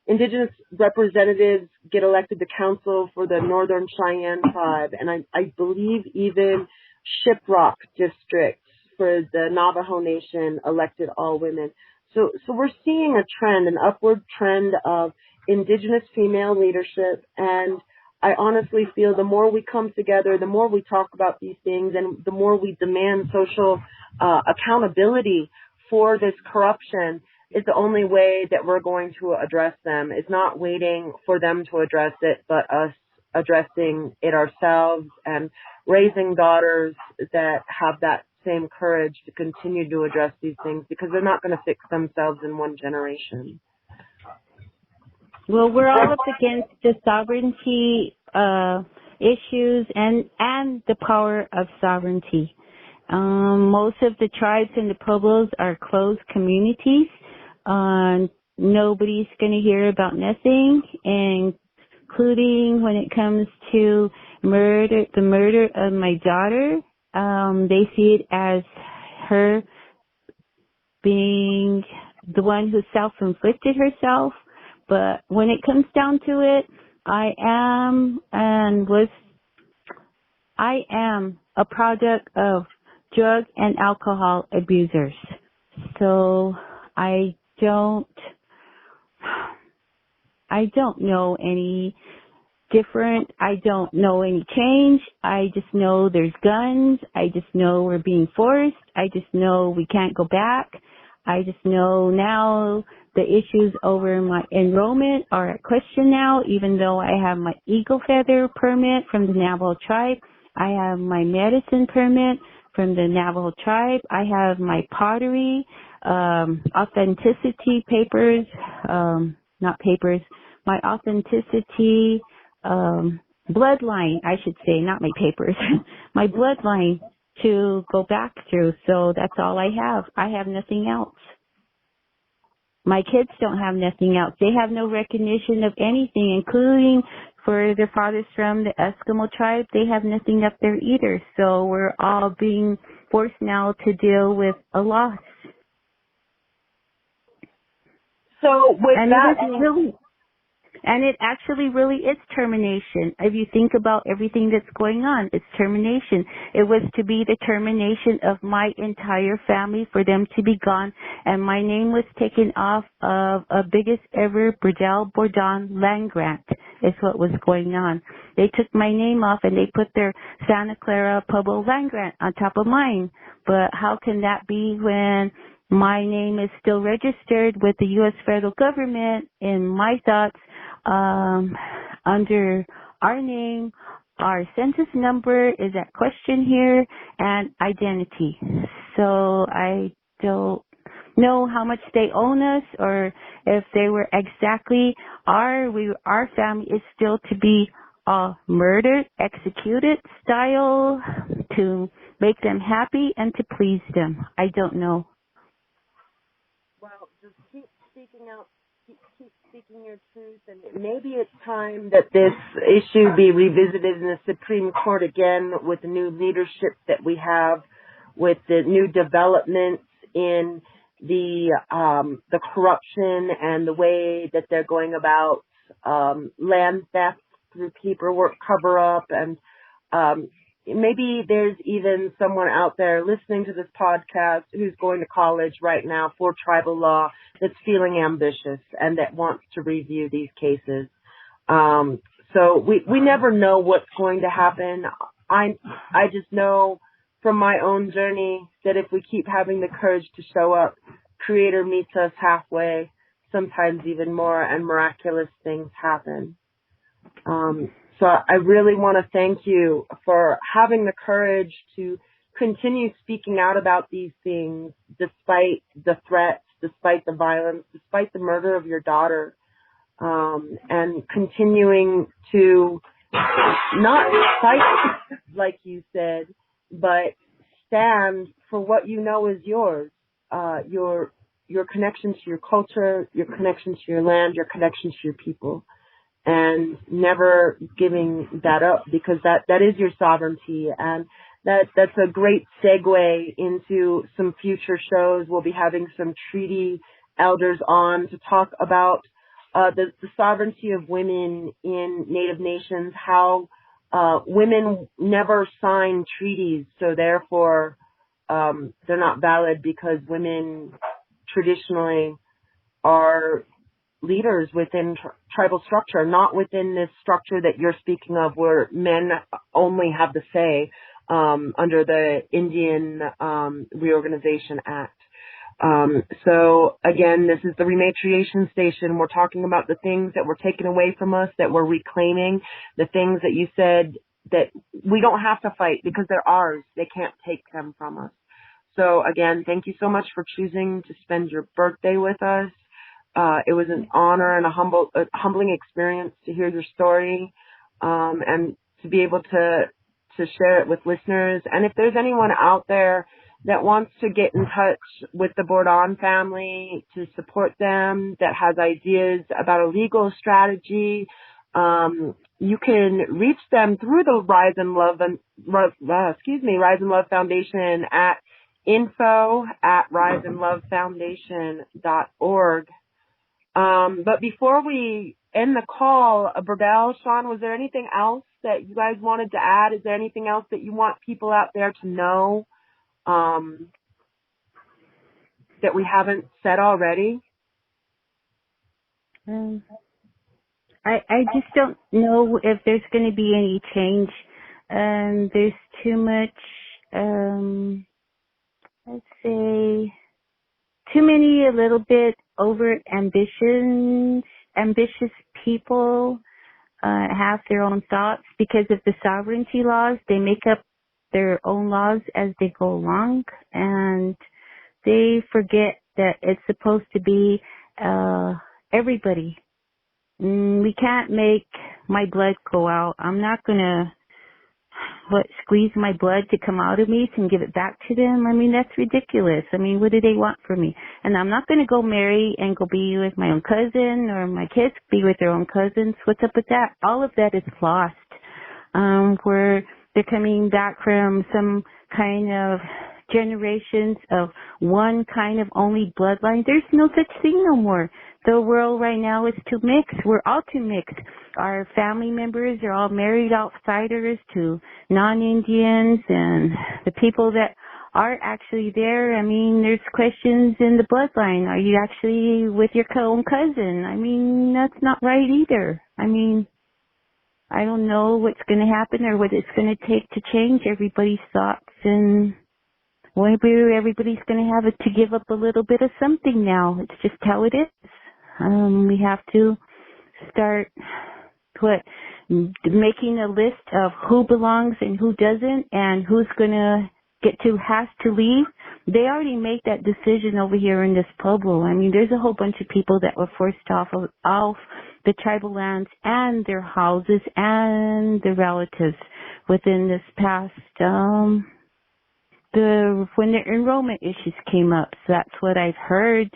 Indigenous representatives get elected to council for the Northern Cheyenne tribe, and I believe even Shiprock districts for the Navajo Nation elected all women. So we're seeing a trend, an upward trend of Indigenous female leadership, and I honestly feel the more we come together, the more we talk about these things, and the more we demand social accountability for this corruption, is the only way that we're going to address them. It's not waiting for them to address it, but us addressing it ourselves and raising daughters that have that same courage to continue to address these things, because they're not going to fix themselves in one generation. Well, we're all up against the sovereignty issues and the power of sovereignty. Most of the tribes in the Pueblos are closed communities. Nobody's going to hear about nothing, including when it comes to the murder of my daughter. They see it as her being the one who self-inflicted herself. But when it comes down to it, I am a product of drug and alcohol abusers. So I don't know any different. I don't know any change. I just know there's guns. I just know we're being forced. I just know we can't go back. I just know now the issues over my enrollment are at question now, even though I have my eagle feather permit from the Navajo tribe. I have my medicine permit from the Navajo tribe. I have my pottery, authenticity papers, my authenticity, bloodline, I should say, not my papers, my bloodline to go back through. So that's all I have. I have nothing else. My kids don't have nothing else. They have no recognition of anything, including for their fathers from the Eskimo tribe. They have nothing up there either. So we're all being forced now to deal with a loss. So with and it actually really is termination. If you think about everything that's going on, it's termination. It was to be the termination of my entire family, for them to be gone, and my name was taken off of a biggest ever Birdell Bourdon land grant, is what was going on. They took my name off and they put their Santa Clara Pueblo land grant on top of mine. But how can that be when my name is still registered with the U.S. federal government? In my thoughts, under our name, our census number is at question here, and identity. So I don't know how much they own us, or if they were exactly our family is still to be murdered, executed style, to make them happy and to please them. I don't know. Well, just keep speaking out, keep speaking your truth, and maybe it's time that this issue be revisited in the Supreme Court again with the new leadership that we have, with the new developments in the corruption and the way that they're going about land theft through paperwork cover-up, and maybe there's even someone out there listening to this podcast who's going to college right now for tribal law that's feeling ambitious and that wants to review these cases. So we never know what's going to happen. I just know from my own journey that if we keep having the courage to show up, Creator meets us halfway, sometimes even more, and miraculous things happen. So I really want to thank you for having the courage to continue speaking out about these things despite the threats, despite the violence, despite the murder of your daughter, and continuing to not fight, like you said, but stand for what you know is yours, your connection to your culture, your connection to your land, your connection to your people, and never giving that up, because that is your sovereignty. And that's a great segue into some future shows. We'll be having some treaty elders on to talk about the sovereignty of women in Native nations, how women never sign treaties, so therefore they're not valid, because women traditionally are leaders within tribal structure, not within this structure that you're speaking of where men only have the say under the Indian Reorganization Act. So again, this is the ReMatriation station. We're talking about the things that were taken away from us, that we're reclaiming, the things that you said that we don't have to fight because they're ours. They can't take them from us. So again, thank you so much for choosing to spend your birthday with us. It was an honor and a humbling experience to hear your story, and to be able to share it with listeners. And if there's anyone out there that wants to get in touch with the Bourdon family to support them, that has ideas about a legal strategy, you can reach them through the Rise and Love Foundation at info@riseandlovefoundation.org. But before we end the call, Birdell, Sean, was there anything else that you guys wanted to add? Is there anything else that you want people out there to know that we haven't said already? I just don't know if there's going to be any change. There's too much, let's say, too many a little bit over ambitious people have their own thoughts because of the sovereignty laws. They make up their own laws as they go along, and they forget that it's supposed to be everybody. We can't make my blood go out. I'm not going to squeeze my blood to come out of me and give it back to them. I mean, that's ridiculous. I mean, what do they want from me? And I'm not going to go marry and go be with my own cousin, or my kids be with their own cousins. What's up with that? All of that is lost. Where they're coming back from some kind of generations of one kind of only bloodline. There's no such thing no more. The world right now is too mixed. We're all too mixed. Our family members are all married outsiders to non-Indians, and the people that are actually there, I mean, there's questions in the bloodline. Are you actually with your own cousin? I mean, that's not right either. I mean, I don't know what's going to happen or what it's going to take to change everybody's thoughts, and maybe everybody's going to have to give up a little bit of something now. It's just how it is. We have to start making a list of who belongs and who doesn't, and who's going to has to leave. They already made that decision over here in this Pueblo. I mean, there's a whole bunch of people that were forced off the tribal lands and their houses and their relatives within this past when the enrollment issues came up. So that's what I've heard.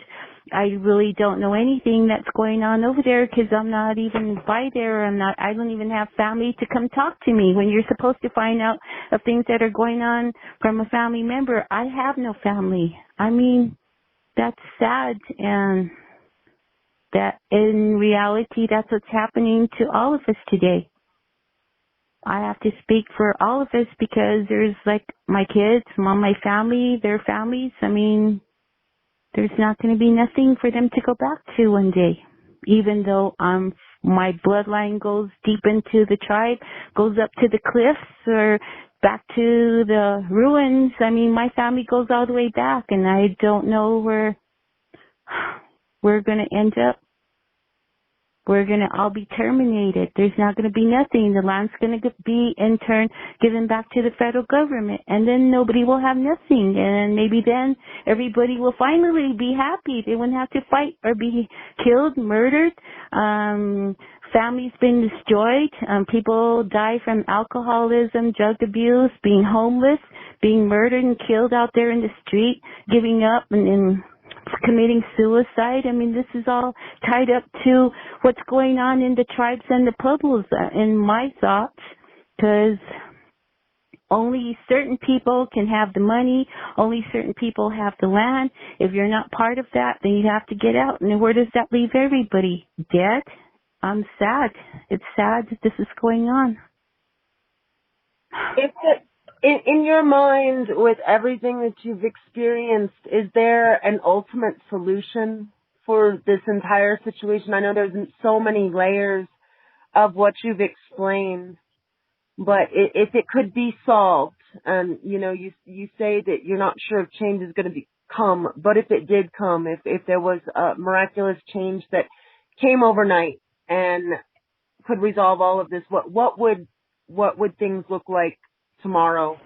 I really don't know anything that's going on over there because I'm not even by there. I don't even have family to come talk to me. When you're supposed to find out of things that are going on from a family member, I have no family. I mean, that's sad, and that in reality, that's what's happening to all of us today. I have to speak for all of us because there's like my kids, my family, their families. I mean, there's not going to be nothing for them to go back to one day, even though my bloodline goes deep into the tribe, goes up to the cliffs or back to the ruins. I mean, my family goes all the way back, and I don't know where we're going to end up. We're going to all be terminated. There's not going to be nothing. The land's going to be, in turn, given back to the federal government. And then nobody will have nothing. And maybe then everybody will finally be happy. They wouldn't have to fight or be killed, murdered. Families been destroyed. People die from alcoholism, drug abuse, being homeless, being murdered and killed out there in the street, giving up and committing suicide. I mean, this is all tied up to what's going on in the tribes and the pueblos, in my thoughts, because only certain people can have the money, only certain people have the land. If you're not part of that, then you have to get out. And where does that leave everybody? Dead? I'm sad. It's sad that this is going on. In your mind, with everything that you've experienced, is there an ultimate solution for this entire situation? I know there's so many layers of what you've explained, but if it could be solved, and you say that you're not sure if change is going to come, but if it did come, if there was a miraculous change that came overnight and could resolve all of this, what would things look like tomorrow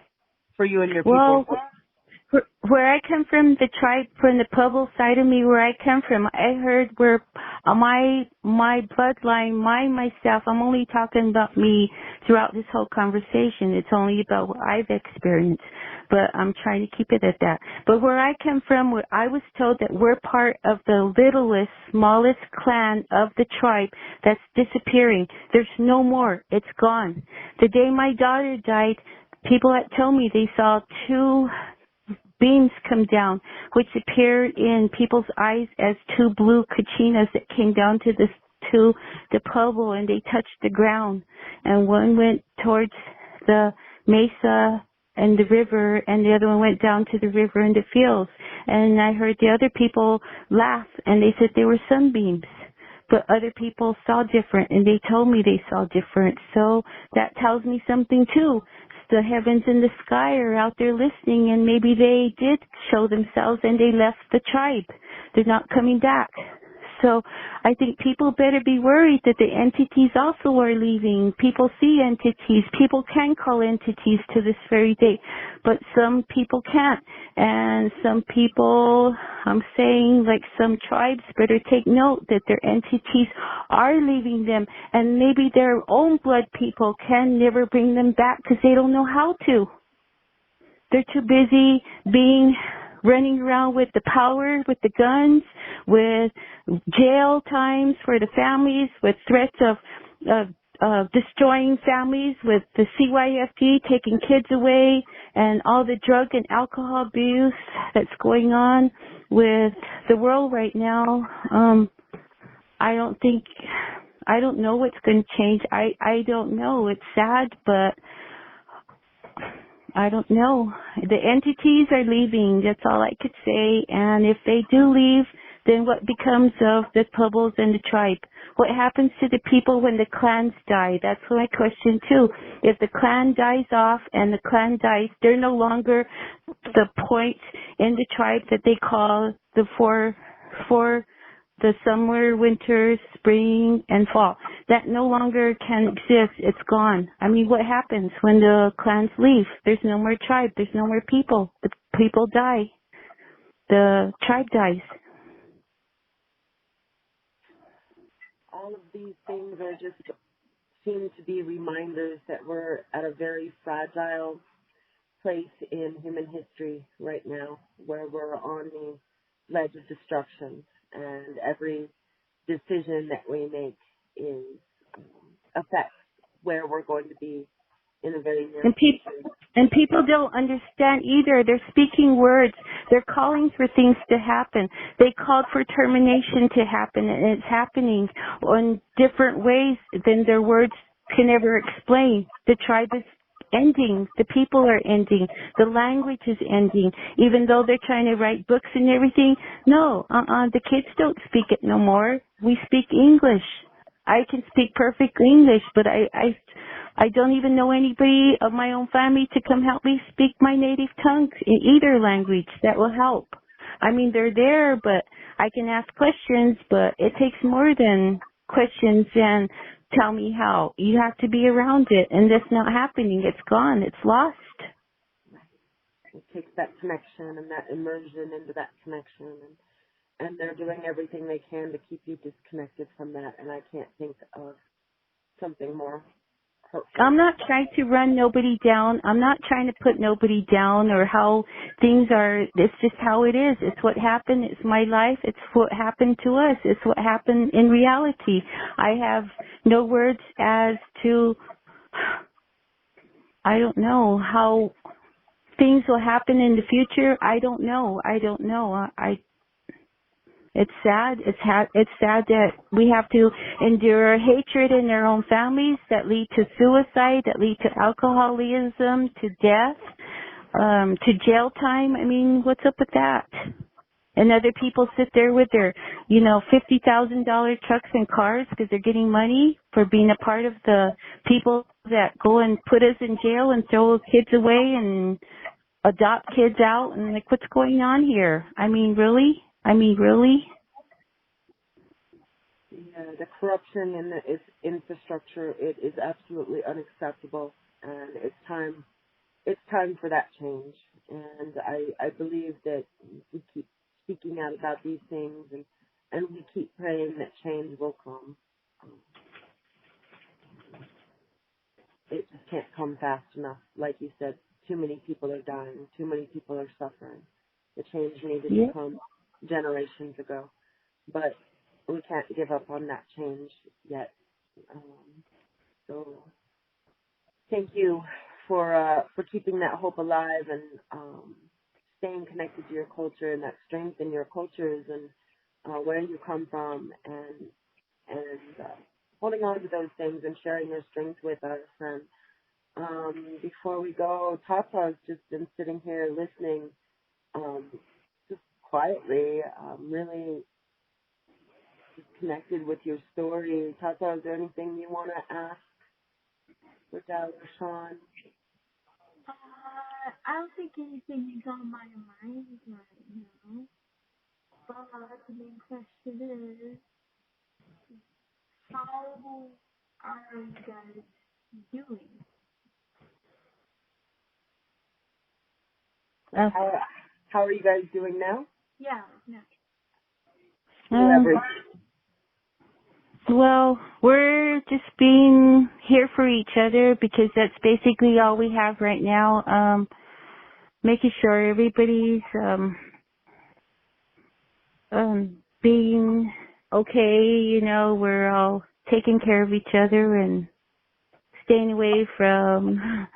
for you and your people? Well, where I come from, the tribe, from the Pueblo side of me, where I come from, I heard where my bloodline, myself, I'm only talking about me throughout this whole conversation. It's only about what I've experienced, but I'm trying to keep it at that. But where I come from, where I was told that we're part of the littlest, smallest clan of the tribe that's disappearing. There's no more. It's gone. The day my daughter died, people had told me they saw 2 beams come down, which appeared in people's eyes as 2 blue kachinas that came down to the Pueblo, and they touched the ground. And one went towards the mesa and the river, and the other one went down to the river and the fields. And I heard the other people laugh, and they said they were sunbeams. But other people saw different, and they told me they saw different. So that tells me something too. The heavens and the sky are out there listening, and maybe they did show themselves and they left the tribe. They're not coming back. So I think people better be worried that the entities also are leaving. People see entities. People can call entities to this very day, but some people can't. And some people, I'm saying, like some tribes, better take note that their entities are leaving them, and maybe their own blood people can never bring them back because they don't know how to. They're too busy running around with the power, with the guns, with jail times for the families, with threats of destroying families, with the CYFD taking kids away, and all the drug and alcohol abuse that's going on with the world right now. I don't know what's going to change. I don't know. It's sad, but I don't know. The entities are leaving. That's all I could say. And if they do leave, then what becomes of the Pueblos and the tribe? What happens to the people when the clans die? That's my question too. If the clan dies off and the clan dies, they're no longer the point in the tribe that they call the four the summer, winter, spring, and fall. That no longer can exist. It's gone. I mean, what happens when the clans leave? There's no more tribe. There's no more people. The people die. The tribe dies. All of these things are just seem to be reminders that we're at a very fragile place in human history right now, where we're on the ledge of destruction. And every decision that we make affects where we're going to be in a very near future. And people don't understand either. They're speaking words. They're calling for things to happen. They called for termination to happen, and it's happening in different ways than their words can ever explain. The tribe is ending. The people are ending. The language is ending. Even though they're trying to write books and everything, no, the kids don't speak it no more. We speak English. I can speak perfect English, but I don't even know anybody of my own family to come help me speak my native tongue in either language that will help. I mean, they're there, but I can ask questions, but it takes more than questions and tell me how. You have to be around it, and that's not happening. It's gone. It's lost. It takes that connection and that immersion into that connection, and they're doing everything they can to keep you disconnected from that, and I can't think of something more hurtful. I'm not trying to run nobody down. I'm not trying to put nobody down or how things are. It's just how it is. It's what happened. It's my life. It's what happened to us. It's what happened in reality. I have no words as to, I don't know how things will happen in the future. I don't know. It's sad. It's sad that we have to endure hatred in our own families that lead to suicide, that lead to alcoholism, to death, to jail time. I mean, what's up with that? And other people sit there with their, $50,000 trucks and cars because they're getting money for being a part of the people that go and put us in jail and throw kids away and adopt kids out. And like, what's going on here? I mean, really? Yeah, the corruption in the infrastructure, it is absolutely unacceptable, and it's time for that change. And I believe that we keep speaking out about these things, and we keep praying that change will come. It just can't come fast enough. Like you said, too many people are dying, too many people are suffering. The change needed to come generations ago, but we can't give up on that change yet. So thank you for keeping that hope alive and staying connected to your culture and that strength in your cultures and where you come from and holding on to those things and sharing your strength with us. And before we go, Tata's just been sitting here listening, just quietly, really connected with your story. Tata, is there anything you want to ask Bridgell or Sean? I don't think anything is on my mind right now. But the main question is, how are you guys doing? How are you guys doing now? Yeah. Well, we're just being here for each other because that's basically all we have right now. Making sure everybody's being okay, we're all taking care of each other and staying away from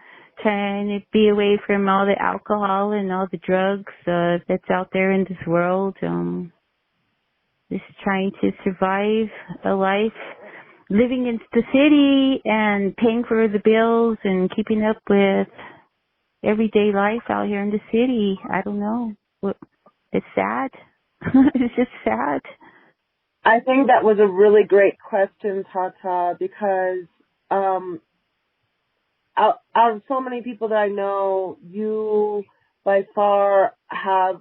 trying to be away from all the alcohol and all the drugs that's out there in this world. Just trying to survive a life living in the city and paying for the bills and keeping up with everyday life out here in the city. I don't know. It's sad. It's just sad. I think that was a really great question, Tata, because out of so many people that I know, you by far have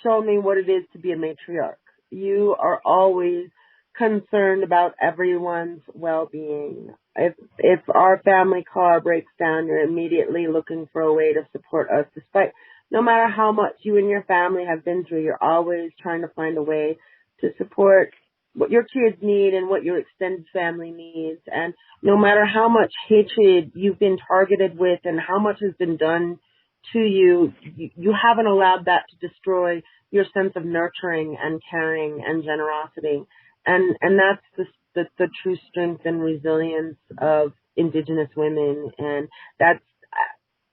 shown me what it is to be a matriarch. You are always concerned about everyone's well-being. If our family car breaks down, you're immediately looking for a way to support us. Despite no matter how much you and your family have been through, you're always trying to find a way to support what your kids need and what your extended family needs. And no matter how much hatred you've been targeted with and how much has been done to you, you haven't allowed that to destroy your sense of nurturing and caring and generosity. And that's the true strength and resilience of Indigenous women. And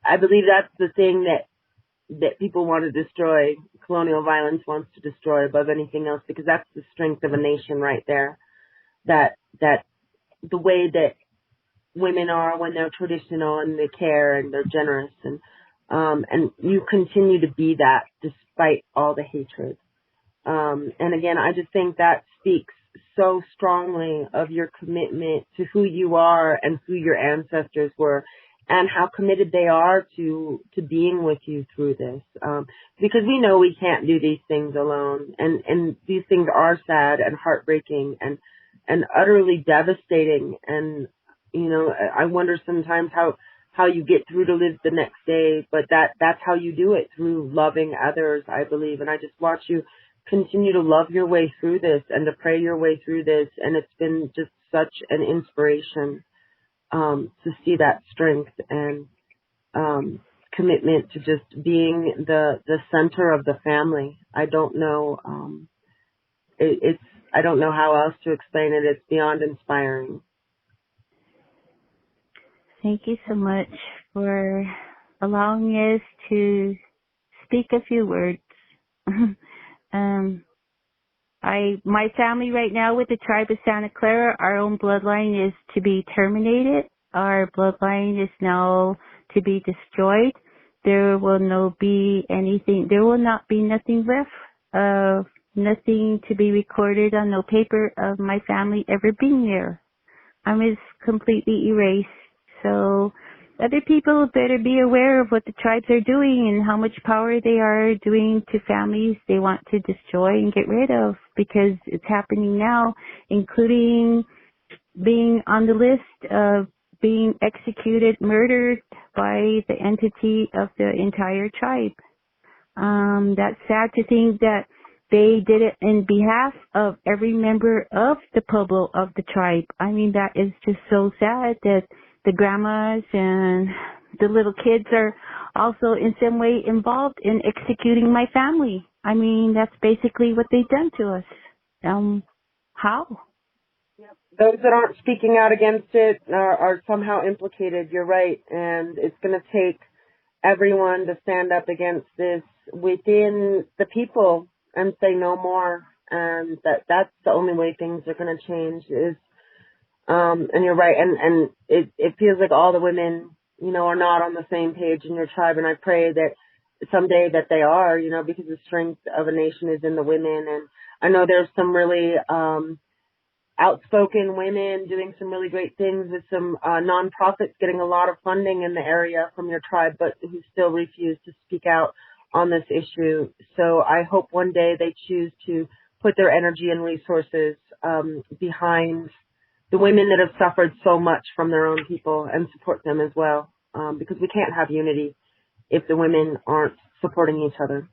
I believe that's the thing that people want to destroy, colonial violence wants to destroy above anything else, because that's the strength of a nation right there. That the way that women are when they're traditional and they care and they're generous, and you continue to be that despite all the hatred. And again, I just think that speaks so strongly of your commitment to who you are and who your ancestors were, and how committed they are to being with you through this. Because we know we can't do these things alone, and these things are sad and heartbreaking and utterly devastating. And you know, I wonder sometimes how you get through to live the next day, but that's how you do it, through loving others, I believe. And I just watch you continue to love your way through this and to pray your way through this, and it's been just such an inspiration to see that strength and commitment to just being the center of the family. I don't know, I don't know how else to explain it. It's beyond inspiring. Thank you so much for allowing us to speak a few words. My family right now with the tribe of Santa Clara, our own bloodline is to be terminated. Our bloodline is now to be destroyed. There will not be nothing left, nothing to be recorded on no paper of my family ever being there. I'm just completely erased. So other people better be aware of what the tribes are doing and how much power they are doing to families they want to destroy and get rid of, because it's happening now, including being on the list of being executed, murdered by the entity of the entire tribe. That's sad to think that they did it in behalf of every member of the Pueblo of the tribe. I mean, that is just so sad that the grandmas and the little kids are also in some way involved in executing my family. I mean, that's basically what they've done to us. How? Yep. Those that aren't speaking out against it are somehow implicated. You're right. And it's going to take everyone to stand up against this within the people and say no more. And that's the only way things are going to change is, and you're right. And it feels like all the women, you know, are not on the same page in your tribe. And I pray that someday that they are, you know, because the strength of a nation is in the women. And I know there's some really, outspoken women doing some really great things with some nonprofits getting a lot of funding in the area from your tribe, but who still refuse to speak out on this issue. So I hope one day they choose to put their energy and resources behind the women that have suffered so much from their own people and support them as well, because we can't have unity if the women aren't supporting each other.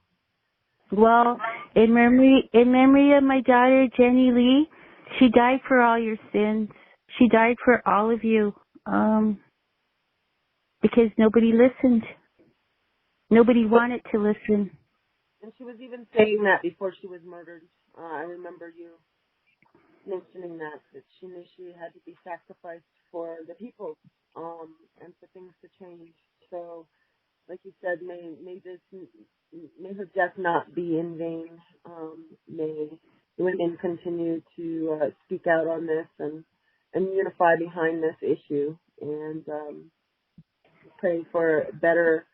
Well, in memory of my daughter, Jenny Lee, she died for all your sins. She died for all of you, because nobody listened. Nobody wanted to listen. And she was even saying that before she was murdered. I remember you mentioning that she knew she had to be sacrificed for the people, and for things to change. So, like you said, may her death not be in vain. May women continue to speak out on this and unify behind this issue, and pray for a better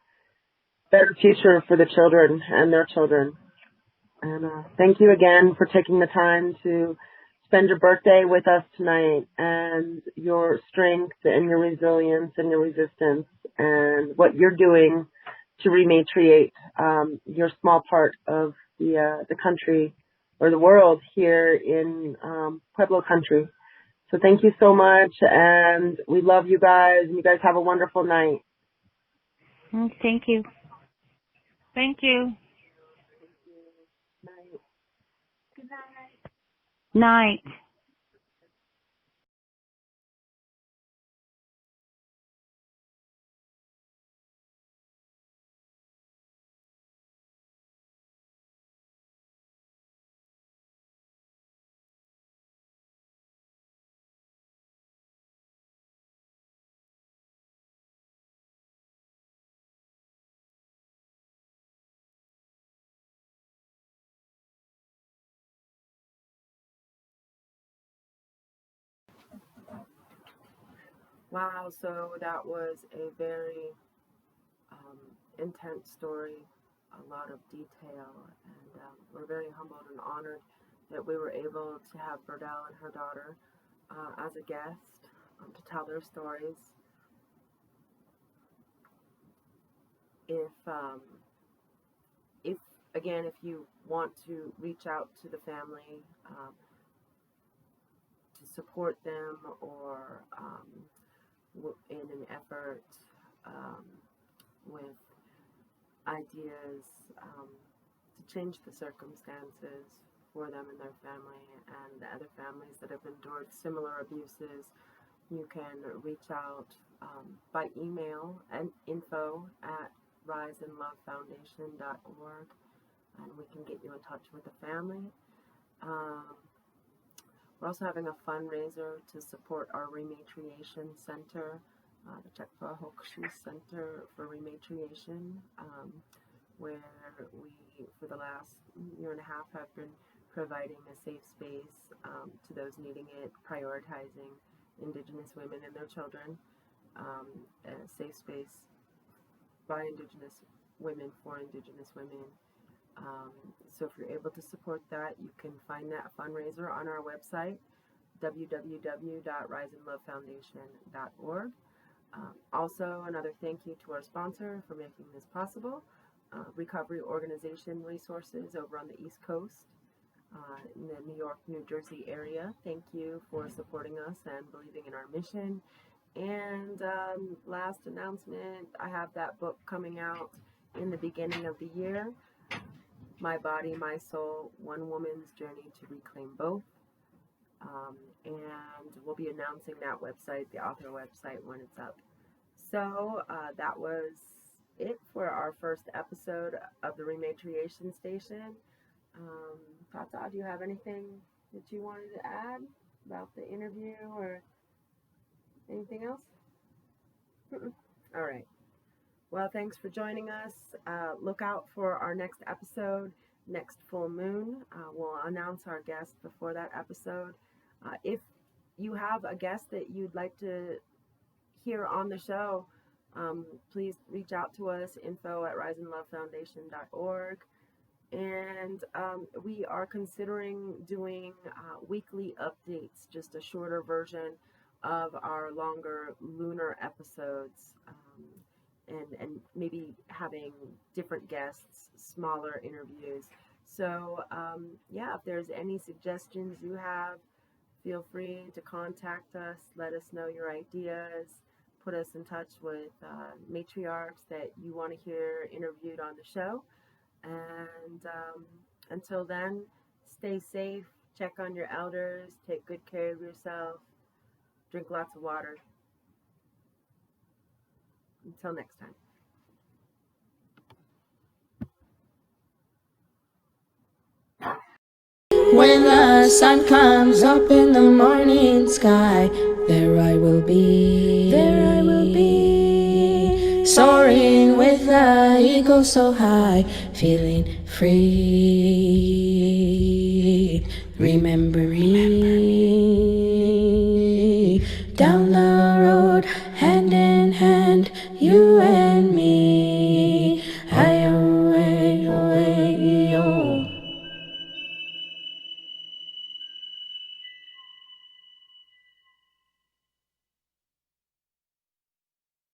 future for the children and their children. And thank you again for taking the time to spend your birthday with us tonight, and your strength and your resilience and your resistance and what you're doing to rematriate your small part of the country or the world here in Pueblo country. So thank you so much, and we love you guys, and you guys have a wonderful night. Thank you. Thank you. Night. Good night. Night. Wow, so that was a very intense story, a lot of detail, and we're very humbled and honored that we were able to have Birdell and her daughter as a guest to tell their stories. If again, if you want to reach out to the family to support them, or in an effort with ideas to change the circumstances for them and their family and the other families that have endured similar abuses, you can reach out by email and info@riseandlovefoundation.org, and we can get you in touch with the family. We're also having a fundraiser to support our ReMatriation Center, the Chekpa Center for ReMatriation, where we, for the last year and a half, have been providing a safe space to those needing it, prioritizing Indigenous women and their children, a safe space by Indigenous women for Indigenous women. So if you're able to support that, you can find that fundraiser on our website, www.riseandlovefoundation.org. Also, another thank you to our sponsor for making this possible, Recovery Organization Resources over on the East Coast, in the New York, New Jersey area. Thank you for supporting us and believing in our mission. And last announcement, I have that book coming out in the beginning of the year, My Body, My Soul, One Woman's Journey to Reclaim Both. And we'll be announcing that website, the author website, when it's up. So that was it for our first episode of the ReMatriation Station. Tata, do you have anything that you wanted to add about the interview or anything else? All right. Well, thanks for joining us. Look out for our next episode, next full moon. We'll announce our guest before that episode. If you have a guest that you'd like to hear on the show, please reach out to us, info@riseandlovefoundation.org. And we are considering doing weekly updates, just a shorter version of our longer Lunar episodes, and maybe having different guests, smaller interviews. So yeah, if there's any suggestions you have, feel free to contact us. Let us know your ideas. Put us in touch with matriarchs that you want to hear interviewed on the show. And until then, stay safe, check on your elders, take good care of yourself, drink lots of water. Until next time. When the sun comes up in the morning sky, there I will be, soaring with the eagle so high, feeling free. Remember me, down the